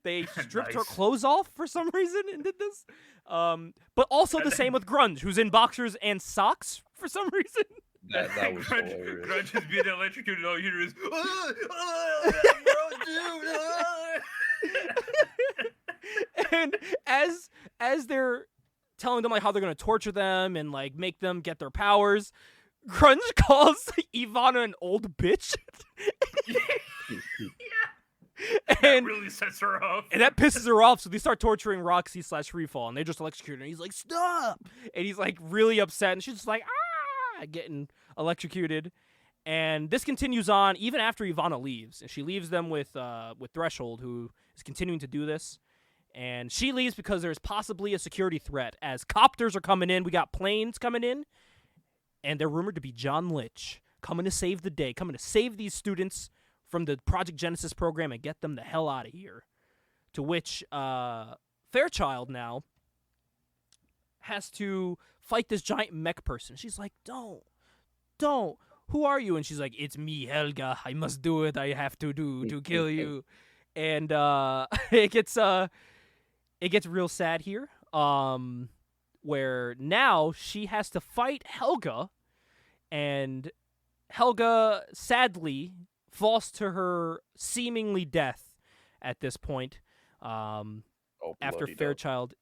They stripped her clothes off for some reason and did this. But also the same with Grunge, who's in boxers and socks for some reason. That was hilarious. Grudge is being electrocuted. All you hear is, and as they're telling them like how they're gonna torture them and like make them get their powers, Grunge calls Ivana an old bitch. That And really sets her off. And that pisses her off, so they start torturing Roxy / Freefall, and they just electrocute her, and he's like, stop! And he's like really upset, and she's just like, getting electrocuted. And this continues on even after Ivana leaves, and she leaves them with Threshold, who is continuing to do this. And she leaves because there's possibly a security threat, as copters are coming in, we got planes coming in, and they're rumored to be John Litch, coming to save the day, coming to save these students from the Project Genesis program and get them the hell out of here. To which Fairchild now has to fight this giant mech person. She's like, don't. Who are you? And she's like, it's me, Helga. I must do it. I have to kill you. And it gets real sad here. Where now she has to fight Helga, and Helga sadly falls to her seemingly death at this point. After Fairchild,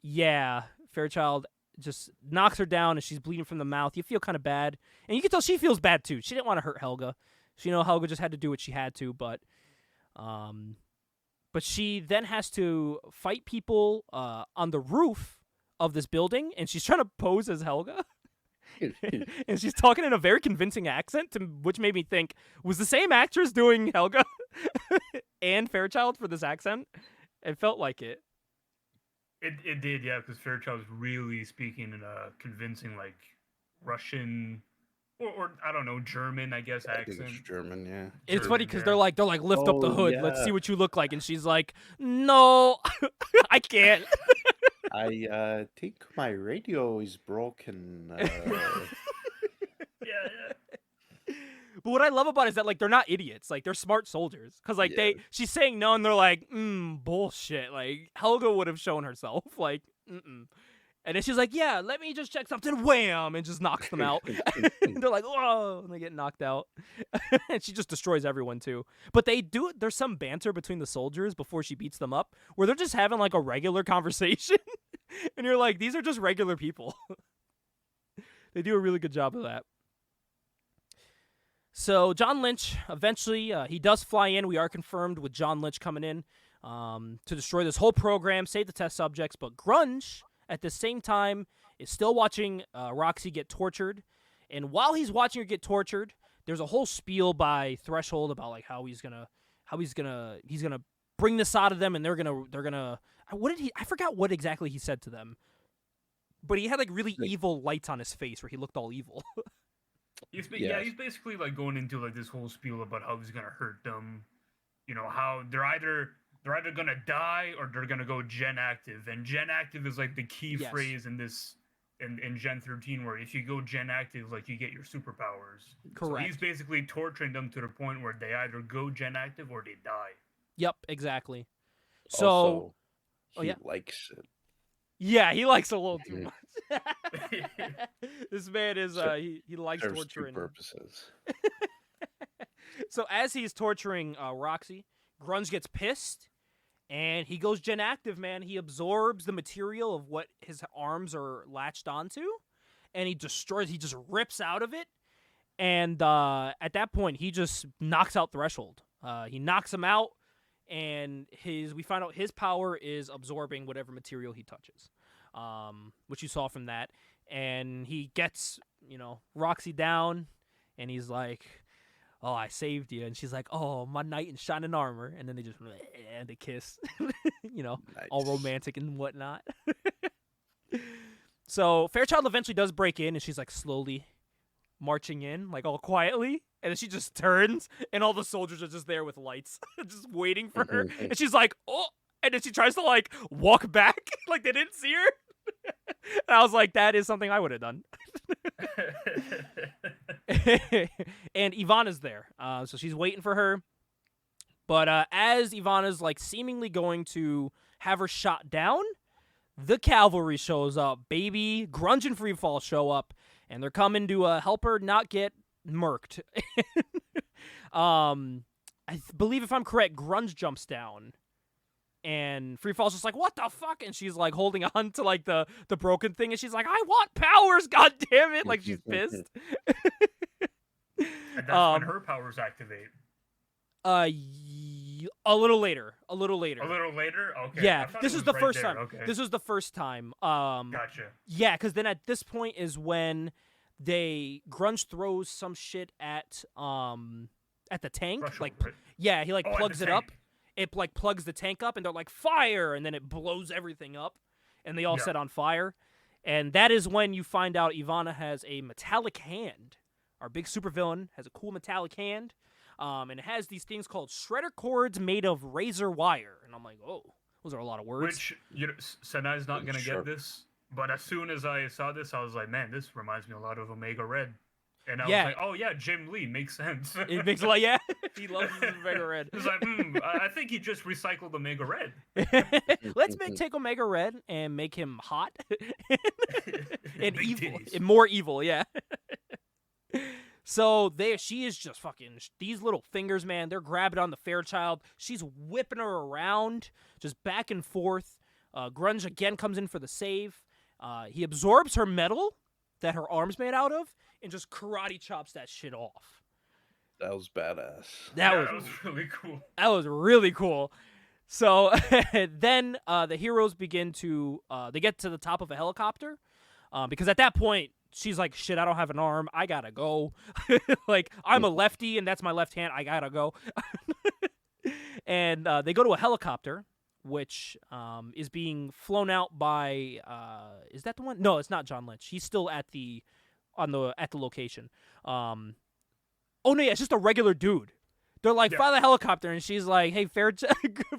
Fairchild just knocks her down and she's bleeding from the mouth. You feel kind of bad, and you can tell she feels bad too. She didn't want to hurt Helga. She Helga just had to do what she had to, but she then has to fight people on the roof of this building, and she's trying to pose as Helga. And she's talking in a very convincing accent, which made me think, was the same actress doing Helga and Fairchild for this accent? It felt like it. It did, yeah, because Fairchild was really speaking in a convincing, like, Russian or I don't know, German, I guess, accent. I think it's German, yeah. It's German, funny because yeah. they're like, lift up the hood. Yeah. Let's see what you look like. And she's like, no, I can't. I think my radio is broken. Yeah. But what I love about it is that, like, they're not idiots. Like, they're smart soldiers. Because, like, she's saying no, and they're like, bullshit. Like, Helga would have shown herself. Like, And then she's like, yeah, let me just check something. Wham! And just knocks them out. And they're like, whoa! And they get knocked out. And she just destroys everyone, too. But there's some banter between the soldiers before she beats them up, where they're just having, like, a regular conversation. And you're like, these are just regular people. They do a really good job of that. So John Lynch, eventually, he does fly in. We are confirmed with John Lynch coming in to destroy this whole program, save the test subjects. But Grunge, at the same time, is still watching Roxy get tortured. And while he's watching her get tortured, there's a whole spiel by Threshold about like how he's gonna bring this out of them, and they're gonna. What did he? I forgot what exactly he said to them. But he had like really evil lights on his face where he looked all evil. He's basically like going into like this whole spiel about how he's gonna hurt them. You know, how they're either gonna die or they're gonna go Gen active, and Gen active is like the key phrase in this in Gen 13, where if you go Gen active, like you get your superpowers. Correct. So he's basically torturing them to the point where they either go Gen active or they die. Yep, exactly. So, also, he likes it. Yeah, he likes a little too much. This man is he likes torturing purposes. So as he's torturing Roxy, Grunge gets pissed and he goes Gen active, man. He absorbs the material of what his arms are latched onto, and he just rips out of it. And at that point, he just knocks out Threshold. He knocks him out. And we find out his power is absorbing whatever material he touches, which you saw from that. And he gets, Roxy down, and he's like, "Oh, I saved you." And she's like, "Oh, my knight in shining armor." And then they kiss, nice. All romantic and whatnot. So Fairchild eventually does break in, and she's like slowly marching in, like all quietly. And then she just turns, and all the soldiers are just there with lights, just waiting for her. And she's like, "Oh!" And then she tries to like walk back, like they didn't see her. And I was like, that is something I would have done. And Ivana's there, so she's waiting for her. But as Ivana's like seemingly going to have her shot down, the cavalry shows up. Baby Grunge and Freefall show up, and they're coming to help her not get murked. I believe, if I'm correct, Grunge jumps down, and Freefall's just like, "What the fuck?" And she's like holding on to like the broken thing, and she's like, "I want powers, god damn it!" Like she's pissed. And that's when her powers activate. A little later. A little later? Okay. Yeah, this is the first time. Okay. This was the first time. Gotcha. Yeah, because then at this point is when Grunge throws some shit at the tank. Threshold, right? Yeah, he like plugs it up. Tank. It like plugs the tank up, and they're like, "Fire!" And then it blows everything up, and they all set on fire. And that is when you find out Ivana has a metallic hand. Our big supervillain has a cool metallic hand. And it has these things called shredder cords made of razor wire. And I'm like, oh, those are a lot of words. Which, Sencei's not going to get this. But as soon as I saw this, I was like, man, this reminds me a lot of Omega Red. And I was like, oh, yeah, Jim Lee makes sense. It makes a lot, yeah. He loves Omega Red. It's like, I think he just recycled Omega Red. Let's take Omega Red and make him hot. And evil. Titties. And more evil, yeah. So she is just fucking, these little fingers, man, they're grabbing on the Fairchild. She's whipping her around, just back and forth. Grunge again comes in for the save. He absorbs her metal that her arm's made out of and just karate chops that shit off. That was badass. That was really cool. That was really cool. So then the heroes begin to, they get to the top of a helicopter because at that point, she's like, "Shit, I don't have an arm. I gotta go." Like, I'm a lefty, and that's my left hand. I gotta go. And they go to a helicopter, which is being flown out by. Is that the one? No, it's not John Lynch. He's still at the location. Oh no, yeah, it's just a regular dude. They're like, "Fly the helicopter," and she's like, "Hey, Fairchild."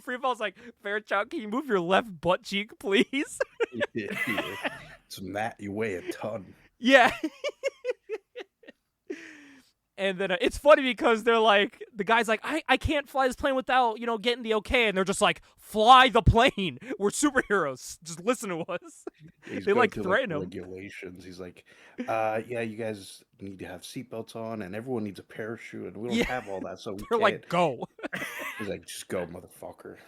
Freefall's like, "Fairchild, can you move your left butt cheek, please?" It's Matt. You weigh a ton. Yeah. And then it's funny because they're like, the guy's like, I can't fly this plane without, getting the okay. And they're just like, "Fly the plane. We're superheroes. Just listen to us." They like threaten him. Regulations. He's like, yeah, you guys need to have seatbelts on, and everyone needs a parachute, and we don't have all that, so they're like, "Go." He's like, "Just go, motherfucker."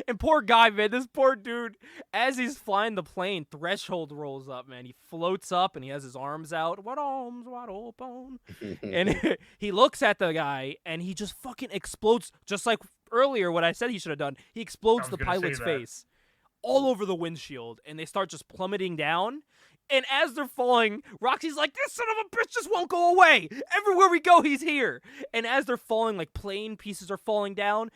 And poor guy, man, this poor dude, as he's flying the plane, Threshold rolls up, man. He floats up, and he has his arms out. "What arms wide open?" And he looks at the guy, and he just fucking explodes, just like earlier what I said he should have done. He explodes the pilot's face all over the windshield, and they start just plummeting down. And as they're falling, Roxy's like, this son of a bitch just won't go away. Everywhere we go, he's here. And as they're falling, like plane pieces are falling down,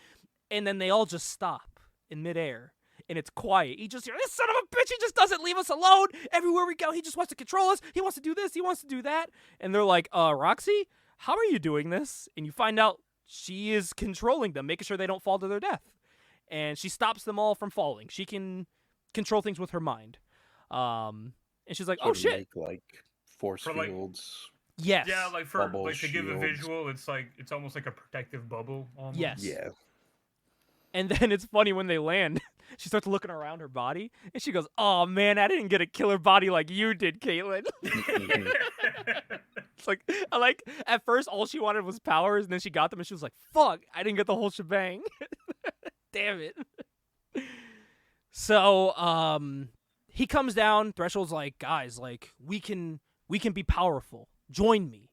and then they all just stop in midair. And it's quiet. You just hear, this son of a bitch, he just doesn't leave us alone. Everywhere we go, he just wants to control us. He wants to do this. He wants to do that. And they're like, Roxy, how are you doing this? And you find out she is controlling them, making sure they don't fall to their death. And she stops them all from falling. She can control things with her mind. And she's like, oh, shit. Make, like, force fields. Yes. Yeah, like for Bubble like to give a shields. visual, it's almost like a protective bubble. Almost. Yes. Yeah. And then it's funny when they land, she starts looking around her body, and she goes, oh, man, I didn't get a killer body like you did, Caitlin. It's like, at first, all she wanted was powers, and then she got them, and she was like, fuck, I didn't get the whole shebang. Damn it. So, he comes down, Threshold's like, guys, like, we can be powerful. Join me.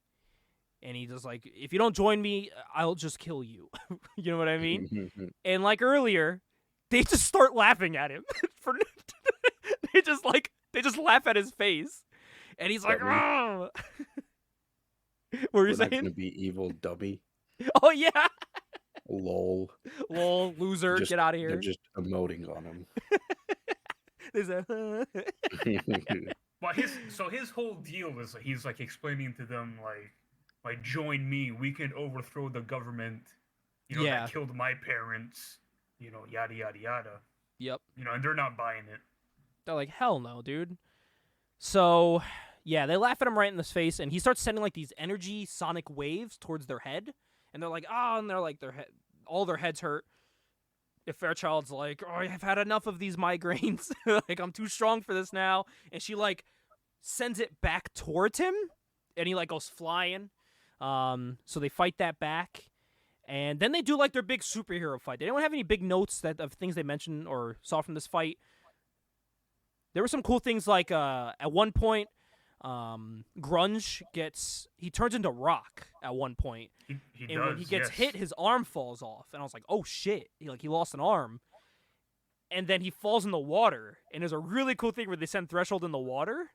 And he just like, if you don't join me, I'll just kill you. You know what I mean? And like earlier, they just start laughing at him. They just laugh at his face. And he's like, oh. What were you saying? Gonna be evil dummy. Oh, yeah. Lol. Lol, loser, get out of here. They're just emoting on him. There's a Well, his whole deal is he's like explaining to them like join me, we can overthrow the government, that killed my parents, yada yada yada. Yep. And they're not buying it. They're like, hell no, dude. So, yeah, they laugh at him right in his face, and he starts sending like these energy sonic waves towards their head, and they're like, and they're like all their heads hurt. If Fairchild's like, oh, I've had enough of these migraines. Like, I'm too strong for this now. And she, like, sends it back towards him. And he, like, goes flying. So they fight that back. And then they do, like, their big superhero fight. Did anyone have any big notes of things they mentioned or saw from this fight? There were some cool things, like, at one point, Grunge he turns into rock at one point. He and does, when he gets yes. hit, his arm falls off. And I was like, oh shit. He lost an arm. And then he falls in the water. And there's a really cool thing where they send Threshold in the water.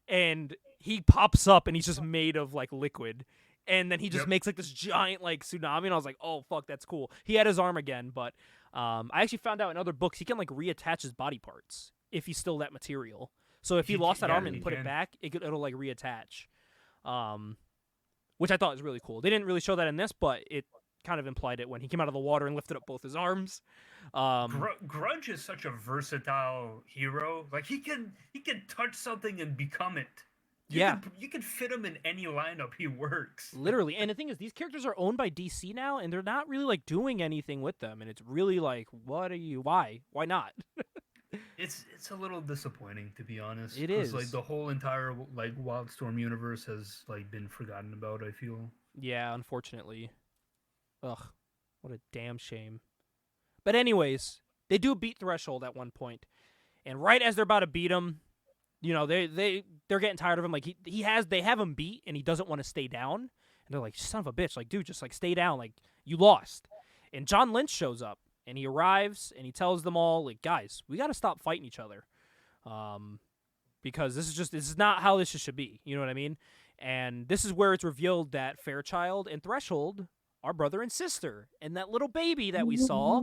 And he pops up and he's just made of like liquid. And then he just makes like this giant like tsunami. And I was like, oh fuck, that's cool. He had his arm again, but I actually found out in other books he can like reattach his body parts if he's still that material. So if he lost that arm and put it back, it'll like reattach, which I thought was really cool. They didn't really show that in this, but it kind of implied it when he came out of the water and lifted up both his arms. Grunge is such a versatile hero. Like he can touch something and become it. You can fit him in any lineup. He works. Literally. And the thing is, these characters are owned by DC now, and they're not really like doing anything with them. And it's really like, why not? It's a little disappointing, to be honest. It is. Like the whole entire like Wildstorm universe has like been forgotten about, I feel. Yeah, unfortunately. Ugh, what a damn shame. But anyways, they do beat Threshold at one point, and right as they're about to beat him, they're getting tired of him. Like they have him beat, and he doesn't want to stay down. And they're like, son of a bitch, like dude, just like stay down, like you lost. And John Lynch shows up. And he arrives, and he tells them all, like, guys, we got to stop fighting each other, because this is not how this should be. You know what I mean? And this is where it's revealed that Fairchild and Threshold are brother and sister, and that little baby that we saw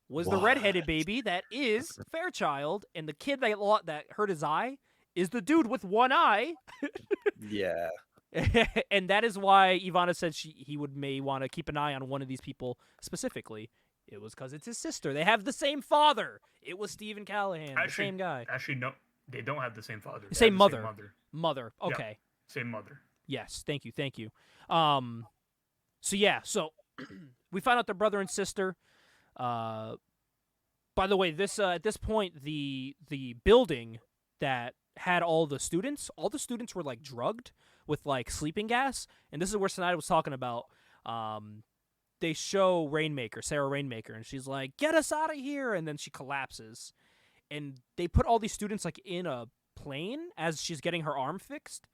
was the redheaded baby that is Fairchild, and the kid that hurt his eye is the dude with one eye. Yeah. And that is why Ivana said he may want to keep an eye on one of these people specifically. It was because it's his sister. They have the same father. It was Stephen Callahan, the same guy. Actually, no, they don't have the same father. Same mother. Mother. Okay. Yeah, same mother. Yes. Thank you. So we find out they're brother and sister. By the way, at this point, the building that had all the students were like drugged with like sleeping gas, and this is where Snyder was talking about. They show Sarah Rainmaker, and she's like, get us out of here, and then she collapses. And they put all these students like in a plane as she's getting her arm fixed,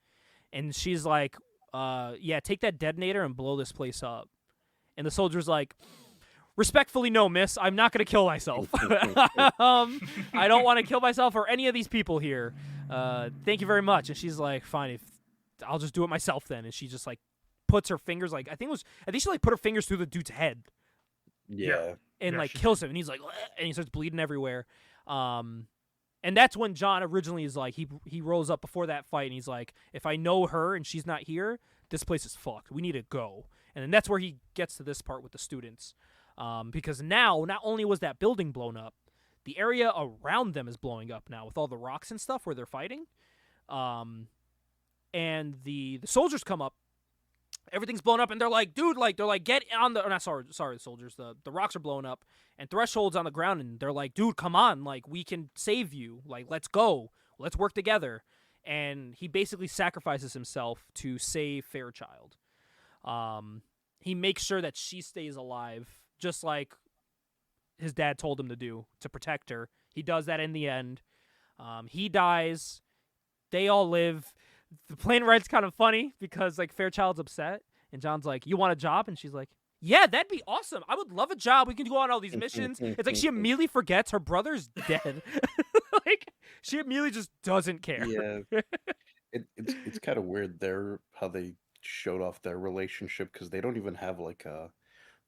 and she's like, take that detonator and blow this place up. And the soldier's like, respectfully, no, miss, I'm not going to kill myself. I don't want to kill myself or any of these people here. Thank you very much. And she's like, fine, if I'll just do it myself then. And she just like puts her fingers I think she like put her fingers through the dude's head Yeah. and Yeah, like she kills him. And he's like, and he starts bleeding everywhere. And that's when John originally is like, he rolls up before that fight and he's like, if I know her and she's not here, this place is fucked. We need to go. And then that's where he gets to this part with the students. Because now, not only was that building blown up, the area around them is blowing up now with all the rocks and stuff where they're fighting. And the soldiers come up. Everything's blown up, and they're like, dude, like, they're like, get on the, or not, sorry, the soldiers, the rocks are blowing up, and Threshold's on the ground, and they're like, dude, come on, like, we can save you, like, let's go, let's work together, and he basically sacrifices himself to save Fairchild. He makes sure that she stays alive, just like his dad told him to do, to protect her. He does that in the end. He dies, they all live. The plane ride's kind of funny because like Fairchild's upset and John's like, you want a job? And she's like, yeah, that'd be awesome. I would love a job. We can go on all these missions. It's like she immediately forgets her brother's dead. Like she immediately just doesn't care. Yeah. It's kind of weird there how they showed off their relationship because they don't even have like a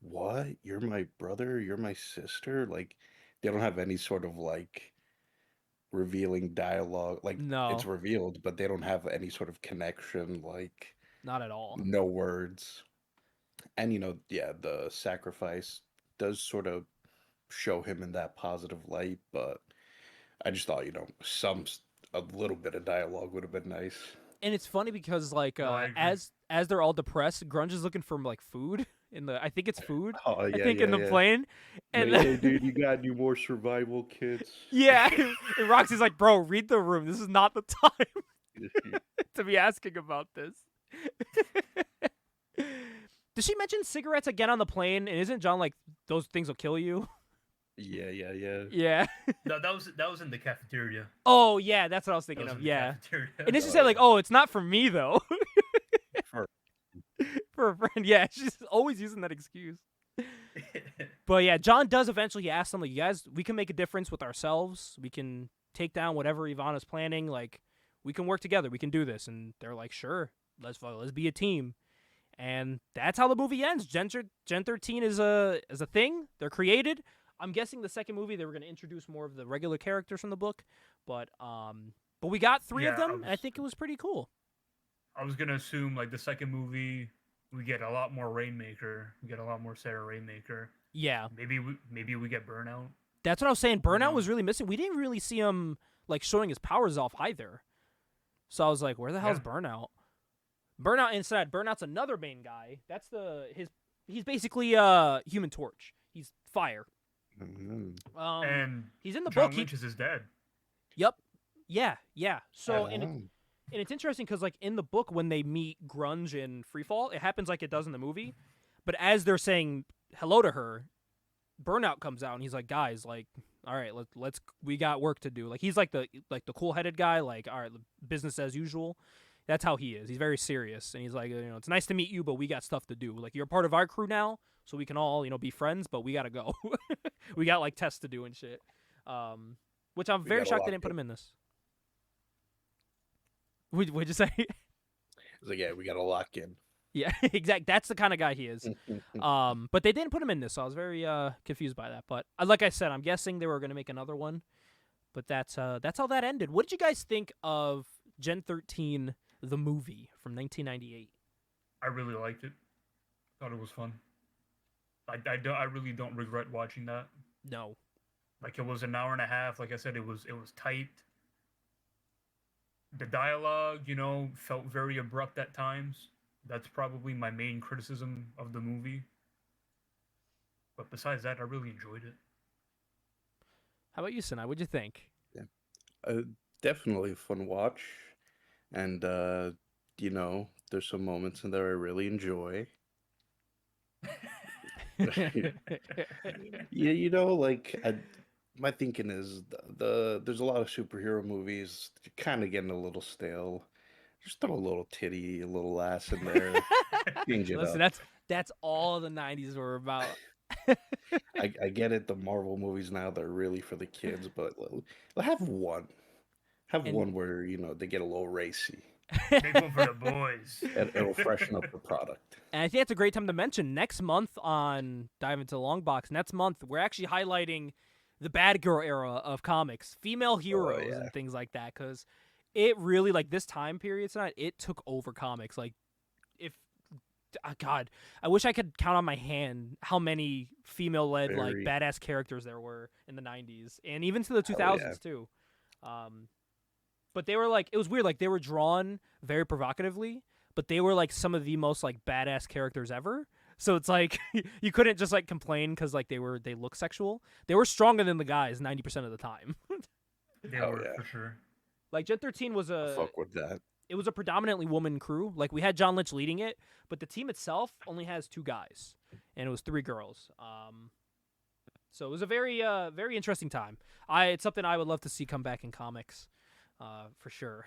what? You're my brother, you're my sister? Like they don't have any sort of like revealing dialogue. Like No, it's revealed, but they don't have any sort of connection, like not at all. no words. And yeah, the sacrifice does sort of show him in that positive light, but I just thought, a little bit of dialogue would have been nice. And it's funny because like No, I agree. as they're all depressed, Grunge is looking for like food I think it's food. Oh yeah, I think in the yeah. plane. And Hey, dude, you got any more survival kits? yeah, and Roxy's like, bro, read the room. This is not the time to be asking about this. Does she mention cigarettes again on the plane? And isn't John like, those things will kill you? Yeah. Yeah. No, that was in the cafeteria. Oh yeah, that's what I was That thinking was of. in the Yeah. cafeteria. And then she said like, oh, it's not for me though. For- For a friend. Yeah, she's always using that excuse. But yeah, John does eventually, he asks them, like, you guys, we can make a difference with ourselves. We can take down whatever Ivana's planning. Like, we can work together. We can do this. And they're like, sure, let's be a team. And that's how the movie ends. Gen 13 is a thing. They're created. I'm guessing the second movie they were going to introduce more of the regular characters from the book. But we got three of Yeah, them, and I think it was pretty cool. I was gonna assume like the second movie we get a lot more Rainmaker. We get a lot more Sarah Rainmaker. Yeah. Maybe we get Burnout. That's what I was saying. Burnout Yeah. was really missing. We didn't really see him like showing his powers off either. So I was like, where the hell's Yeah. Burnout? Burnout instead. Burnout's another main guy. That's he's basically Human Torch. He's fire. Mhm. And He's in the John book. Lynch is his dad. Yep. Yeah. So Oh. and it's interesting because like in the book when they meet Grunge in Freefall, it happens like it does in the movie. But as they're saying hello to her, Burnout comes out and he's like, guys, like, all right, let's we got work to do. Like he's like the cool-headed guy, like, all right, business as usual. That's how he is. He's very serious, and he's like, it's nice to meet you, but we got stuff to do. Like you're a part of our crew now, so we can all be friends, but we gotta go. We got like tests to do and shit. Which I'm We very gotta shocked lock they didn't put in. him in this. What'd you say? It's like, yeah, we got to lock in. Yeah, exactly. That's the kind of guy he is. But they didn't put him in this, so I was very confused by that. But like I said, I'm guessing they were going to make another one. But that's how that ended. What did you guys think of Gen 13, the movie from 1998? I really liked it. Thought it was fun. I really don't regret watching that. No. Like it was an hour and a half. Like I said, it was tight. The dialogue, felt very abrupt at times. That's probably my main criticism of the movie. But besides that, I really enjoyed it. How about you, Sinai? What'd you think? Definitely a fun watch. And, there's some moments in there I really enjoy. Yeah, my thinking is there's a lot of superhero movies kind of getting a little stale. Just throw a little titty, a little ass in there, change it Listen, up. that's all the 90s were about. I get it. The Marvel movies now they're really for the kids, but we'll have one. Have And- one where they get a little racy. Make one for the boys. It'll freshen up the product. And I think it's a great time to mention next month on Dive Into the Longbox. Next month, we're actually highlighting the bad girl era of comics, female heroes and things like that, because it really, like, this time period tonight, it took over comics. Like, God, I wish I could count on my hand how many female-led, like, badass characters there were in the 90s, and even to the 2000s, too. But they were, like, it was weird, like, they were drawn very provocatively, but they were, like, some of the most, like, badass characters ever. So it's like you couldn't just, like, complain because, like, they look sexual. They were stronger than the guys 90% of the time. They were for sure. Like, Gen 13 was fuck with that. It was a predominantly woman crew. Like, we had John Lynch leading it, but the team itself only has 2 guys, and it was 3 girls. So it was a very very interesting time. It's something I would love to see come back in comics. For sure.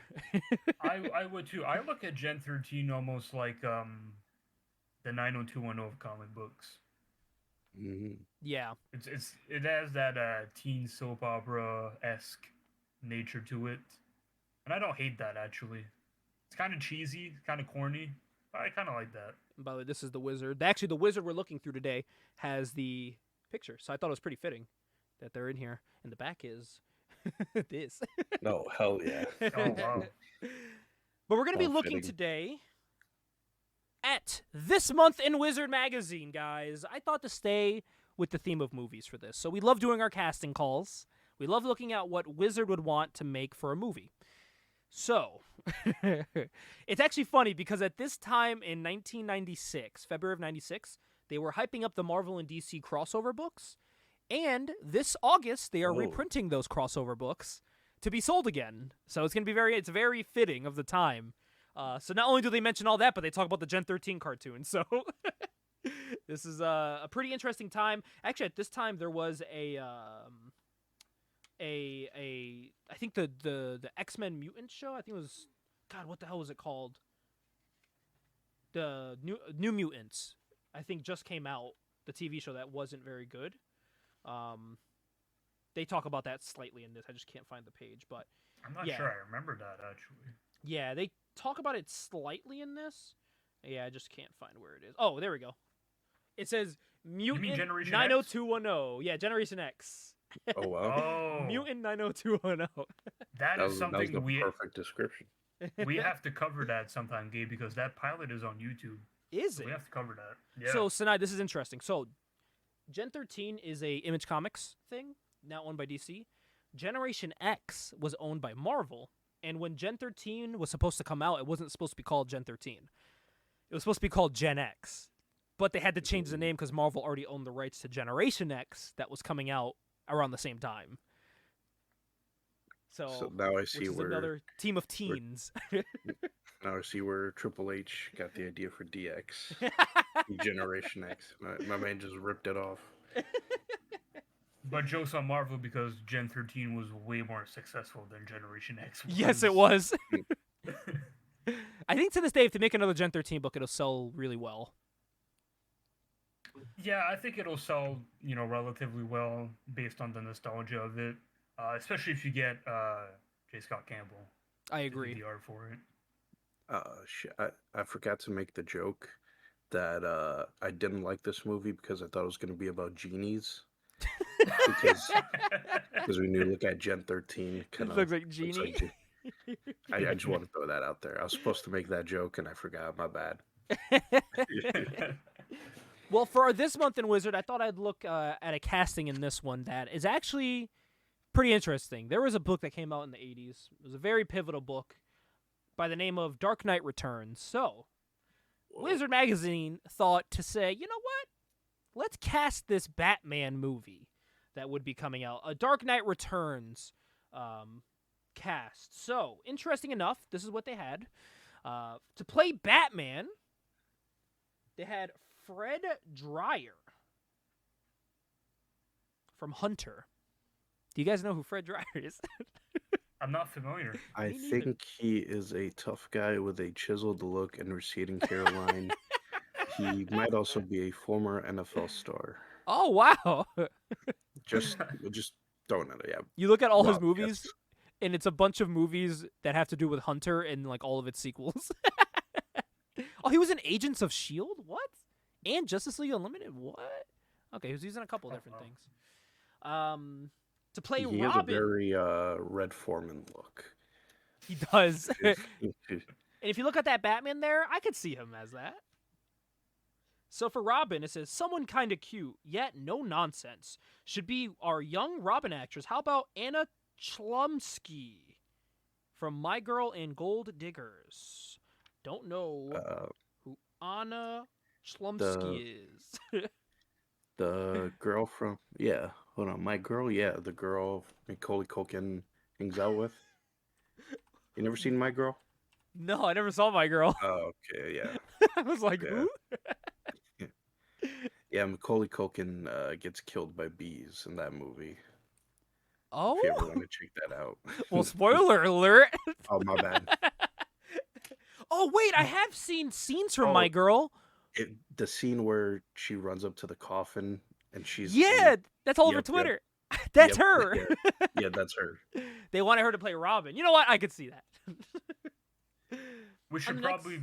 I would too. I look at Gen 13 almost like the 90210 of comic books. Mm-hmm. Yeah. It has that teen soap opera-esque nature to it. And I don't hate that, actually. It's kind of cheesy, kind of corny. But I kind of like that. By the way, this is the Wizard. Actually, the Wizard we're looking through today has the picture, so I thought it was pretty fitting that they're in here. And the back is this. No, hell yeah. Oh, wow. But we're going to be looking today at This Month in Wizard Magazine, guys. I thought to stay with the theme of movies for this. So we love doing our casting calls. We love looking at what Wizard would want to make for a movie. So, it's actually funny because at this time in 1996, February of 96, they were hyping up the Marvel and DC crossover books. And this August, they are reprinting those crossover books to be sold again. So it's going to be it's very fitting of the time. So not only do they mention all that, but they talk about the Gen 13 cartoon. So this is a pretty interesting time. Actually, at this time, there was I think the X-Men Mutant show. I think it was, God, what the hell was it called? The New Mutants, I think, just came out. The TV show that wasn't very good. They talk about that slightly in this. I just can't find the page, but I'm not sure I remember that, actually. Yeah, they talk about it slightly in this. Yeah, I just can't find where it is. Oh, there we go. It says Mutant 90210. Yeah, Generation X. Oh wow. Oh. Mutant 90210. That is something that was the perfect description. We have to cover that sometime, Gabe, because that pilot is on YouTube. Is it? We have to cover that. Yeah. So, Sencii, this is interesting. So, Gen 13 is a Image Comics thing, now owned by DC. Generation X was owned by Marvel, and when Gen 13 was supposed to come out, it wasn't supposed to be called Gen 13. It was supposed to be called Gen X. But they had to change the name because Marvel already owned the rights to Generation X that was coming out around the same time. So now I see where another team of teens. Now I see where Triple H got the idea for DX. Generation X. My man just ripped it off. But jokes on Marvel because Gen 13 was way more successful than Generation X was. Yes, it was. I think to this day, if they make another Gen 13 book, it'll sell really well. Yeah, I think it'll sell, relatively well based on the nostalgia of it. Especially if you get J. Scott Campbell. I agree. The art for it. I forgot to make the joke that I didn't like this movie because I thought it was going to be about genies. because when you look at Gen 13, kind of looks like Genie. I just want to throw that out there. I was supposed to make that joke and I forgot. My bad. Well, for This Month in Wizard, I thought I'd look at a casting in this one that is actually pretty interesting. There was a book that came out in the 80s. It was a very pivotal book by the name of Dark Knight Returns. So, Wizard Magazine thought to say, you know what? Let's cast this Batman movie that would be coming out. A Dark Knight Returns cast. So, interesting enough, this is what they had. To play Batman, they had Fred Dryer from Hunter. Do you guys know who Fred Dryer is? I'm not familiar. I think he is a tough guy with a chiseled look and receding hairline. He might also be a former NFL star. Oh, wow. Just throwing it, yeah. You look at all his movies, and it's a bunch of movies that have to do with Hunter and like all of its sequels. Oh, he was in Agents of S.H.I.E.L.D.? What? And Justice League Unlimited? What? Okay, he was using a couple different things. To play He Robin. has a very Red Foreman look. He does. And if you look at that Batman there, I could see him as that. So for Robin, it says, someone kind of cute, yet no nonsense. Should be our young Robin actress. How about Anna Chlumsky from My Girl and Gold Diggers? Don't know who Anna Chlumsky is. The girl from, hold on, My Girl, the girl Macaulay Culkin hangs out with. You never seen My Girl? No, I never saw My Girl. Oh, okay, yeah. I was like, who? Yeah, Macaulay Culkin gets killed by bees in that movie. Oh? If you ever want to check that out. Well, spoiler alert. Oh, my bad. Oh, wait, I have seen scenes from My Girl. The scene where she runs up to the coffin and she's... Yeah, that's all over Twitter. Yep. That's her. Yeah, that's her. They wanted her to play Robin. You know what? I could see that. We should probably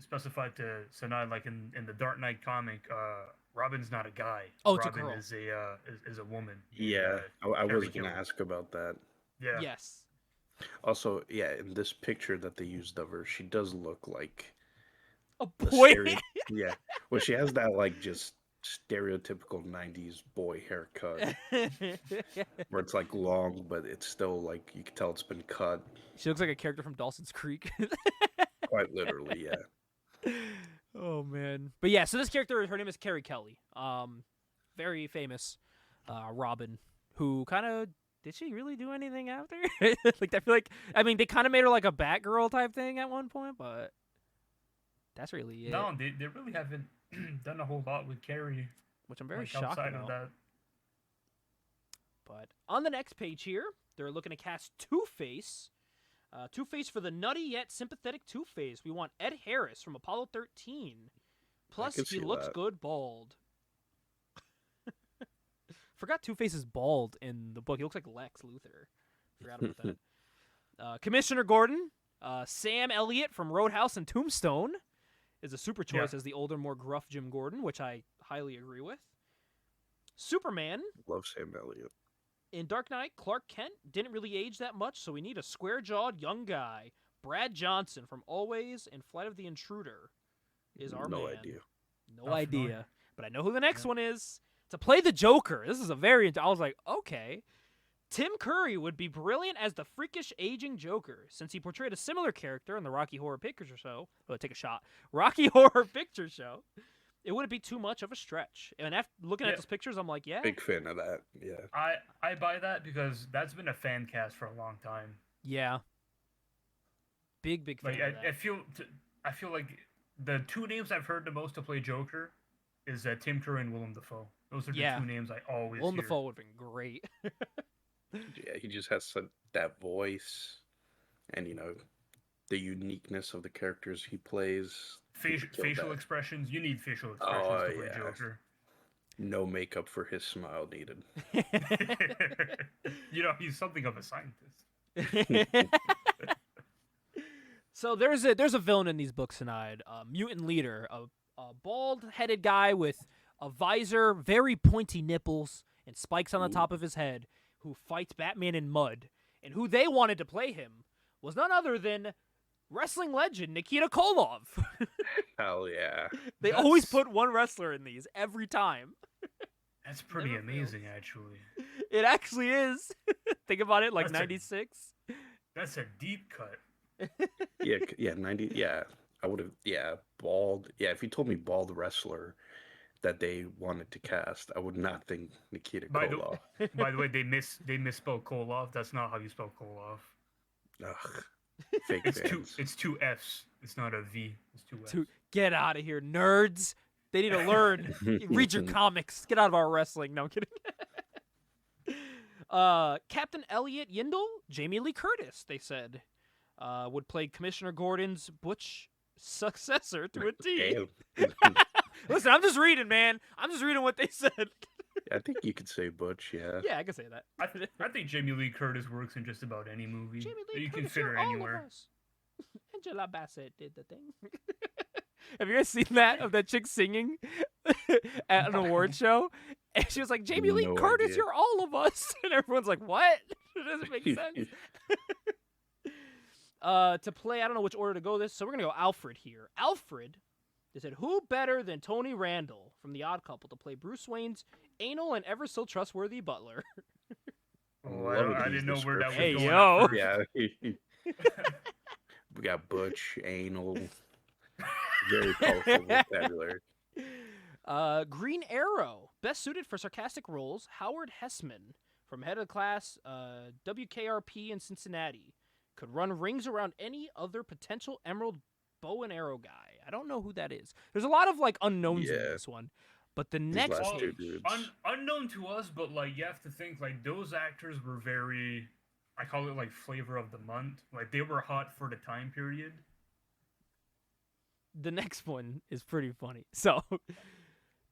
specify to Sanai, like in the Dark Knight comic, Robin's not a guy. Oh, it's Robin a girl. is a woman. Yeah, I was going to ask about that. Yeah. Yes. Also, in this picture that they used of her, she does look like a boy. Yeah. Well, she has that like just stereotypical 90s boy haircut where it's like long, but it's still like you can tell it's been cut. She looks like a character from Dawson's Creek. Quite literally, yeah. Oh man. But yeah, so this character, her name is Carrie Kelly. Very famous Robin, who kind of, did she really do anything after? Like, I feel like, I mean, they kind of made her like a Batgirl type thing at one point, but that's really it. No, they really haven't done a whole lot with Carrie, which I'm very like, shocked outside about. of that. But on the next page here, they're looking to cast Two-Face. Two-Face for the nutty yet sympathetic Two-Face. We want Ed Harris from Apollo 13. Plus, he looks good bald. Forgot Two-Face is bald in the book. He looks like Lex Luthor. Forgot about that. Commissioner Gordon, Sam Elliott from Roadhouse and Tombstone is a super choice as the older, more gruff Jim Gordon, which I highly agree with. Superman. Love Sam Elliott. In Dark Knight, Clark Kent didn't really age that much, so we need a square-jawed young guy. Brad Johnson from Always and Flight of the Intruder is our man. No idea. No idea. But I know who the next one is. To play the Joker. This is a very... I was like, okay. Tim Curry would be brilliant as the freakish aging Joker, since he portrayed a similar character in the Rocky Horror Picture Show. Oh, take a shot. Rocky Horror Picture Show. It wouldn't be too much of a stretch. And after looking at those pictures, I'm like, yeah. Big fan of that, yeah. I buy that because that's been a fan cast for a long time. Yeah. Big fan of that. I feel like the two names I've heard the most to play Joker is Tim Curry and Willem Dafoe. Those are the two names I always Willem hear. Dafoe would have been great. Yeah, he just has that voice and, the uniqueness of the characters he plays. Facial expressions. You need facial expressions to play Joker. No makeup for his smile needed. He's something of a scientist. So there's a villain in these books tonight. Mutant leader, a bald-headed guy with a visor, very pointy nipples, and spikes on the top of his head, who fights Batman in mud, and who they wanted to play him was none other than wrestling legend Nikita Koloff. Hell yeah. They always put one wrestler in these, every time. That's pretty amazing, actually. It actually is. Think about it, like 96. That's a deep cut. Yeah, 90, yeah. I would have, bald. Yeah, if you told me bald wrestler that they wanted to cast, I would not think Nikita Koloff. By the way, they misspelled Koloff. That's not how you spell Koloff. Ugh. Fake it's two F's. It's not a V. It's two F's. Get out of here, nerds. They need to learn. Read your comics. Get out of our wrestling. No, I'm kidding. Captain Elliot Yindle, Jamie Lee Curtis, they said, would play Commissioner Gordon's butch successor to a T. Listen, I'm just reading, man. I'm just reading what they said. I think you could say Butch, yeah. Yeah, I can say that. I think Jamie Lee Curtis works in just about any movie Jamie that Lee you can Curtis, fit you're her all anywhere. of us. Angela Bassett did the thing. Have you guys seen that of that chick singing at an award show? And she was like, Jamie Lee No Curtis, idea. you're all of us. And everyone's like, what? It doesn't make sense. To play, I don't know which order to go this, so we're going to go Alfred here. Alfred, they said, who better than Tony Randall from The Odd Couple to play Bruce Wayne's anal and ever so trustworthy butler? Oh, I didn't know where that was Hey, going. yo. At first. Yeah. We got Butch, anal, very colorful vocabulary. Green Arrow, best suited for sarcastic roles, Howard Hessman from Head of Class, WKRP in Cincinnati. Could run rings around any other potential Emerald bow and arrow guy. I don't know who that is. There's a lot of like unknowns in this one. But the next last two page, dudes. Unknown to us, but like you have to think like those actors were very, I call it like flavor of the month. Like they were hot for the time period. the next one is pretty funny. So,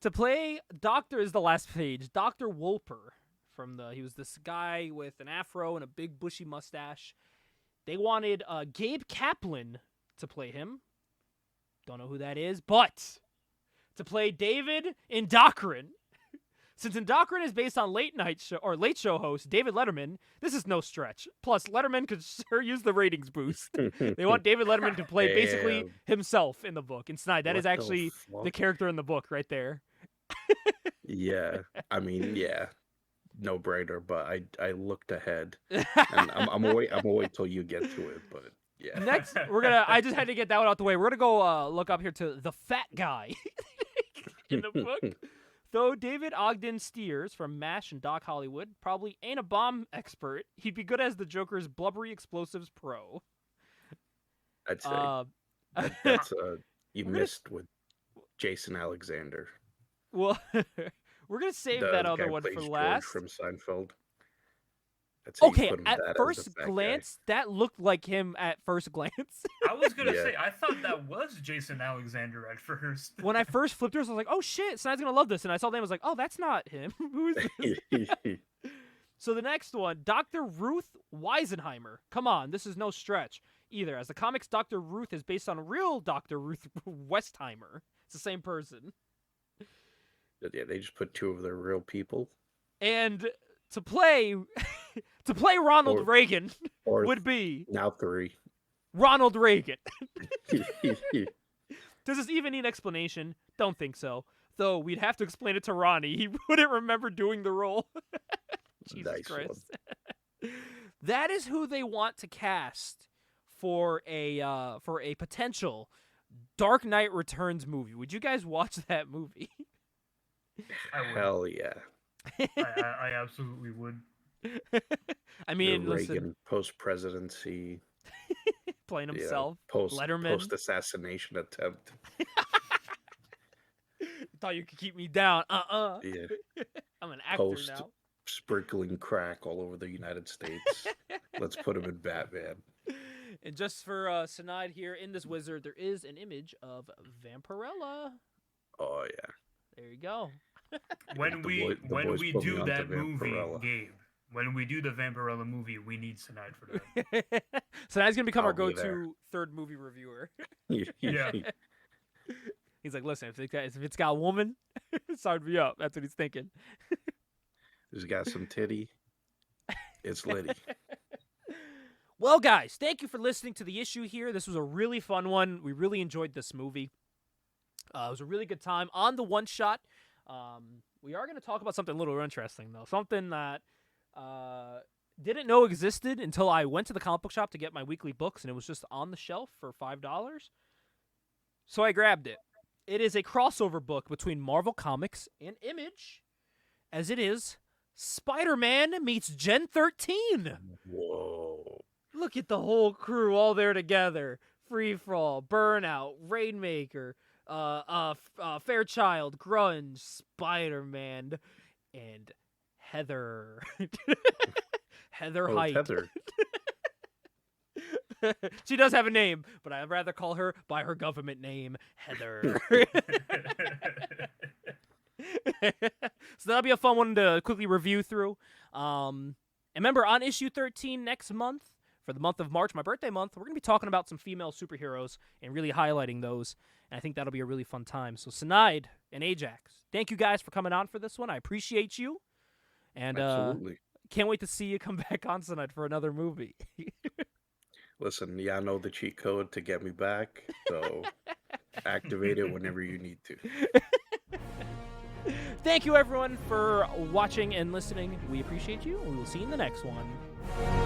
to play Doctor is the last page. Dr. Wolper he was this guy with an afro and a big bushy mustache. They wanted Gabe Kaplan to play him. Don't know who that is, but to play David Indocrin. Since Indocrin is based on late show host David Letterman, this is no stretch. Plus, Letterman could sure use the ratings boost. They want David Letterman to play basically himself in the book. And Snide, that is actually the character in the book right there. Yeah, I mean, yeah, no brainer. But I looked ahead, and I'm gonna wait till you get to it. But yeah, Next, I just had to get that one out the way. We're gonna go look up here to the fat guy in the book. Though David Ogden Steers from MASH and Doc Hollywood probably ain't a bomb expert, he'd be good as the Joker's blubbery explosives pro. I'd say that's you missed with Jason Alexander. Well, we're gonna save that other one for last. From Seinfeld. Okay, at first glance, that looked like him at first glance. I was going to say, I thought that was Jason Alexander at first. When I first flipped through, I was like, oh shit, Snide's going to love this. And I saw the name, I was like, oh, that's not him. Who is this? So the next one, Dr. Ruth Weisenheimer. Come on, this is no stretch either. As the comics, Dr. Ruth is based on real Dr. Ruth Westheimer. It's the same person. Yeah, they just put two of their real people. And to play Ronald Reagan would be now 3. Ronald Reagan. Does this even need explanation? Don't think so. Though we'd have to explain it to Ronnie. He wouldn't remember doing the role. Jesus Christ. That is who they want to cast for a potential Dark Knight Returns movie. Would you guys watch that movie? Hell yeah. I absolutely would. I mean, Reagan post-presidency, playing himself, Letterman, post-assassination attempt. Thought you could keep me down? Yeah, I'm an actor now. Sprinkling crack all over the United States. Let's put him in Batman. And just for Sinide here in this wizard, there is an image of Vampirella. Oh yeah. There you go. When we do that movie, Gabe, when we do the Vampirella movie, we need Sinide for that. Sinide's gonna become our go-to third movie reviewer. Yeah. He's like, listen, if it's got a woman, sign me up. That's what he's thinking. Who's got some titty? It's Liddy. Well, guys, thank you for listening to the issue here. This was a really fun one. We really enjoyed this movie. It was a really good time on the one shot. We are going to talk about something a little interesting, though. Something that didn't know existed until I went to the comic book shop to get my weekly books, and it was just on the shelf for $5. So I grabbed it. It is a crossover book between Marvel Comics and Image, as it is Spider-Man meets Gen 13. Whoa. Look at the whole crew all there together. Freefall, Burnout, Rainmaker, Fairchild, Grunge, Spider-Man, and Heather. Heather Height. Heather. She does have a name, but I'd rather call her by her government name, Heather. So that'll be a fun one to quickly review through. And remember, on issue 13 next month, for the month of March, my birthday month, we're going to be talking about some female superheroes and really highlighting those. And I think that'll be a really fun time. So Sencii and Ajax, thank you guys for coming on for this one. I appreciate you. And Absolutely. Can't wait to see you come back on tonight for another movie. Listen, I know the cheat code to get me back, so activate it whenever you need to. Thank you, everyone, for watching and listening. We appreciate you, and we will see you in the next one.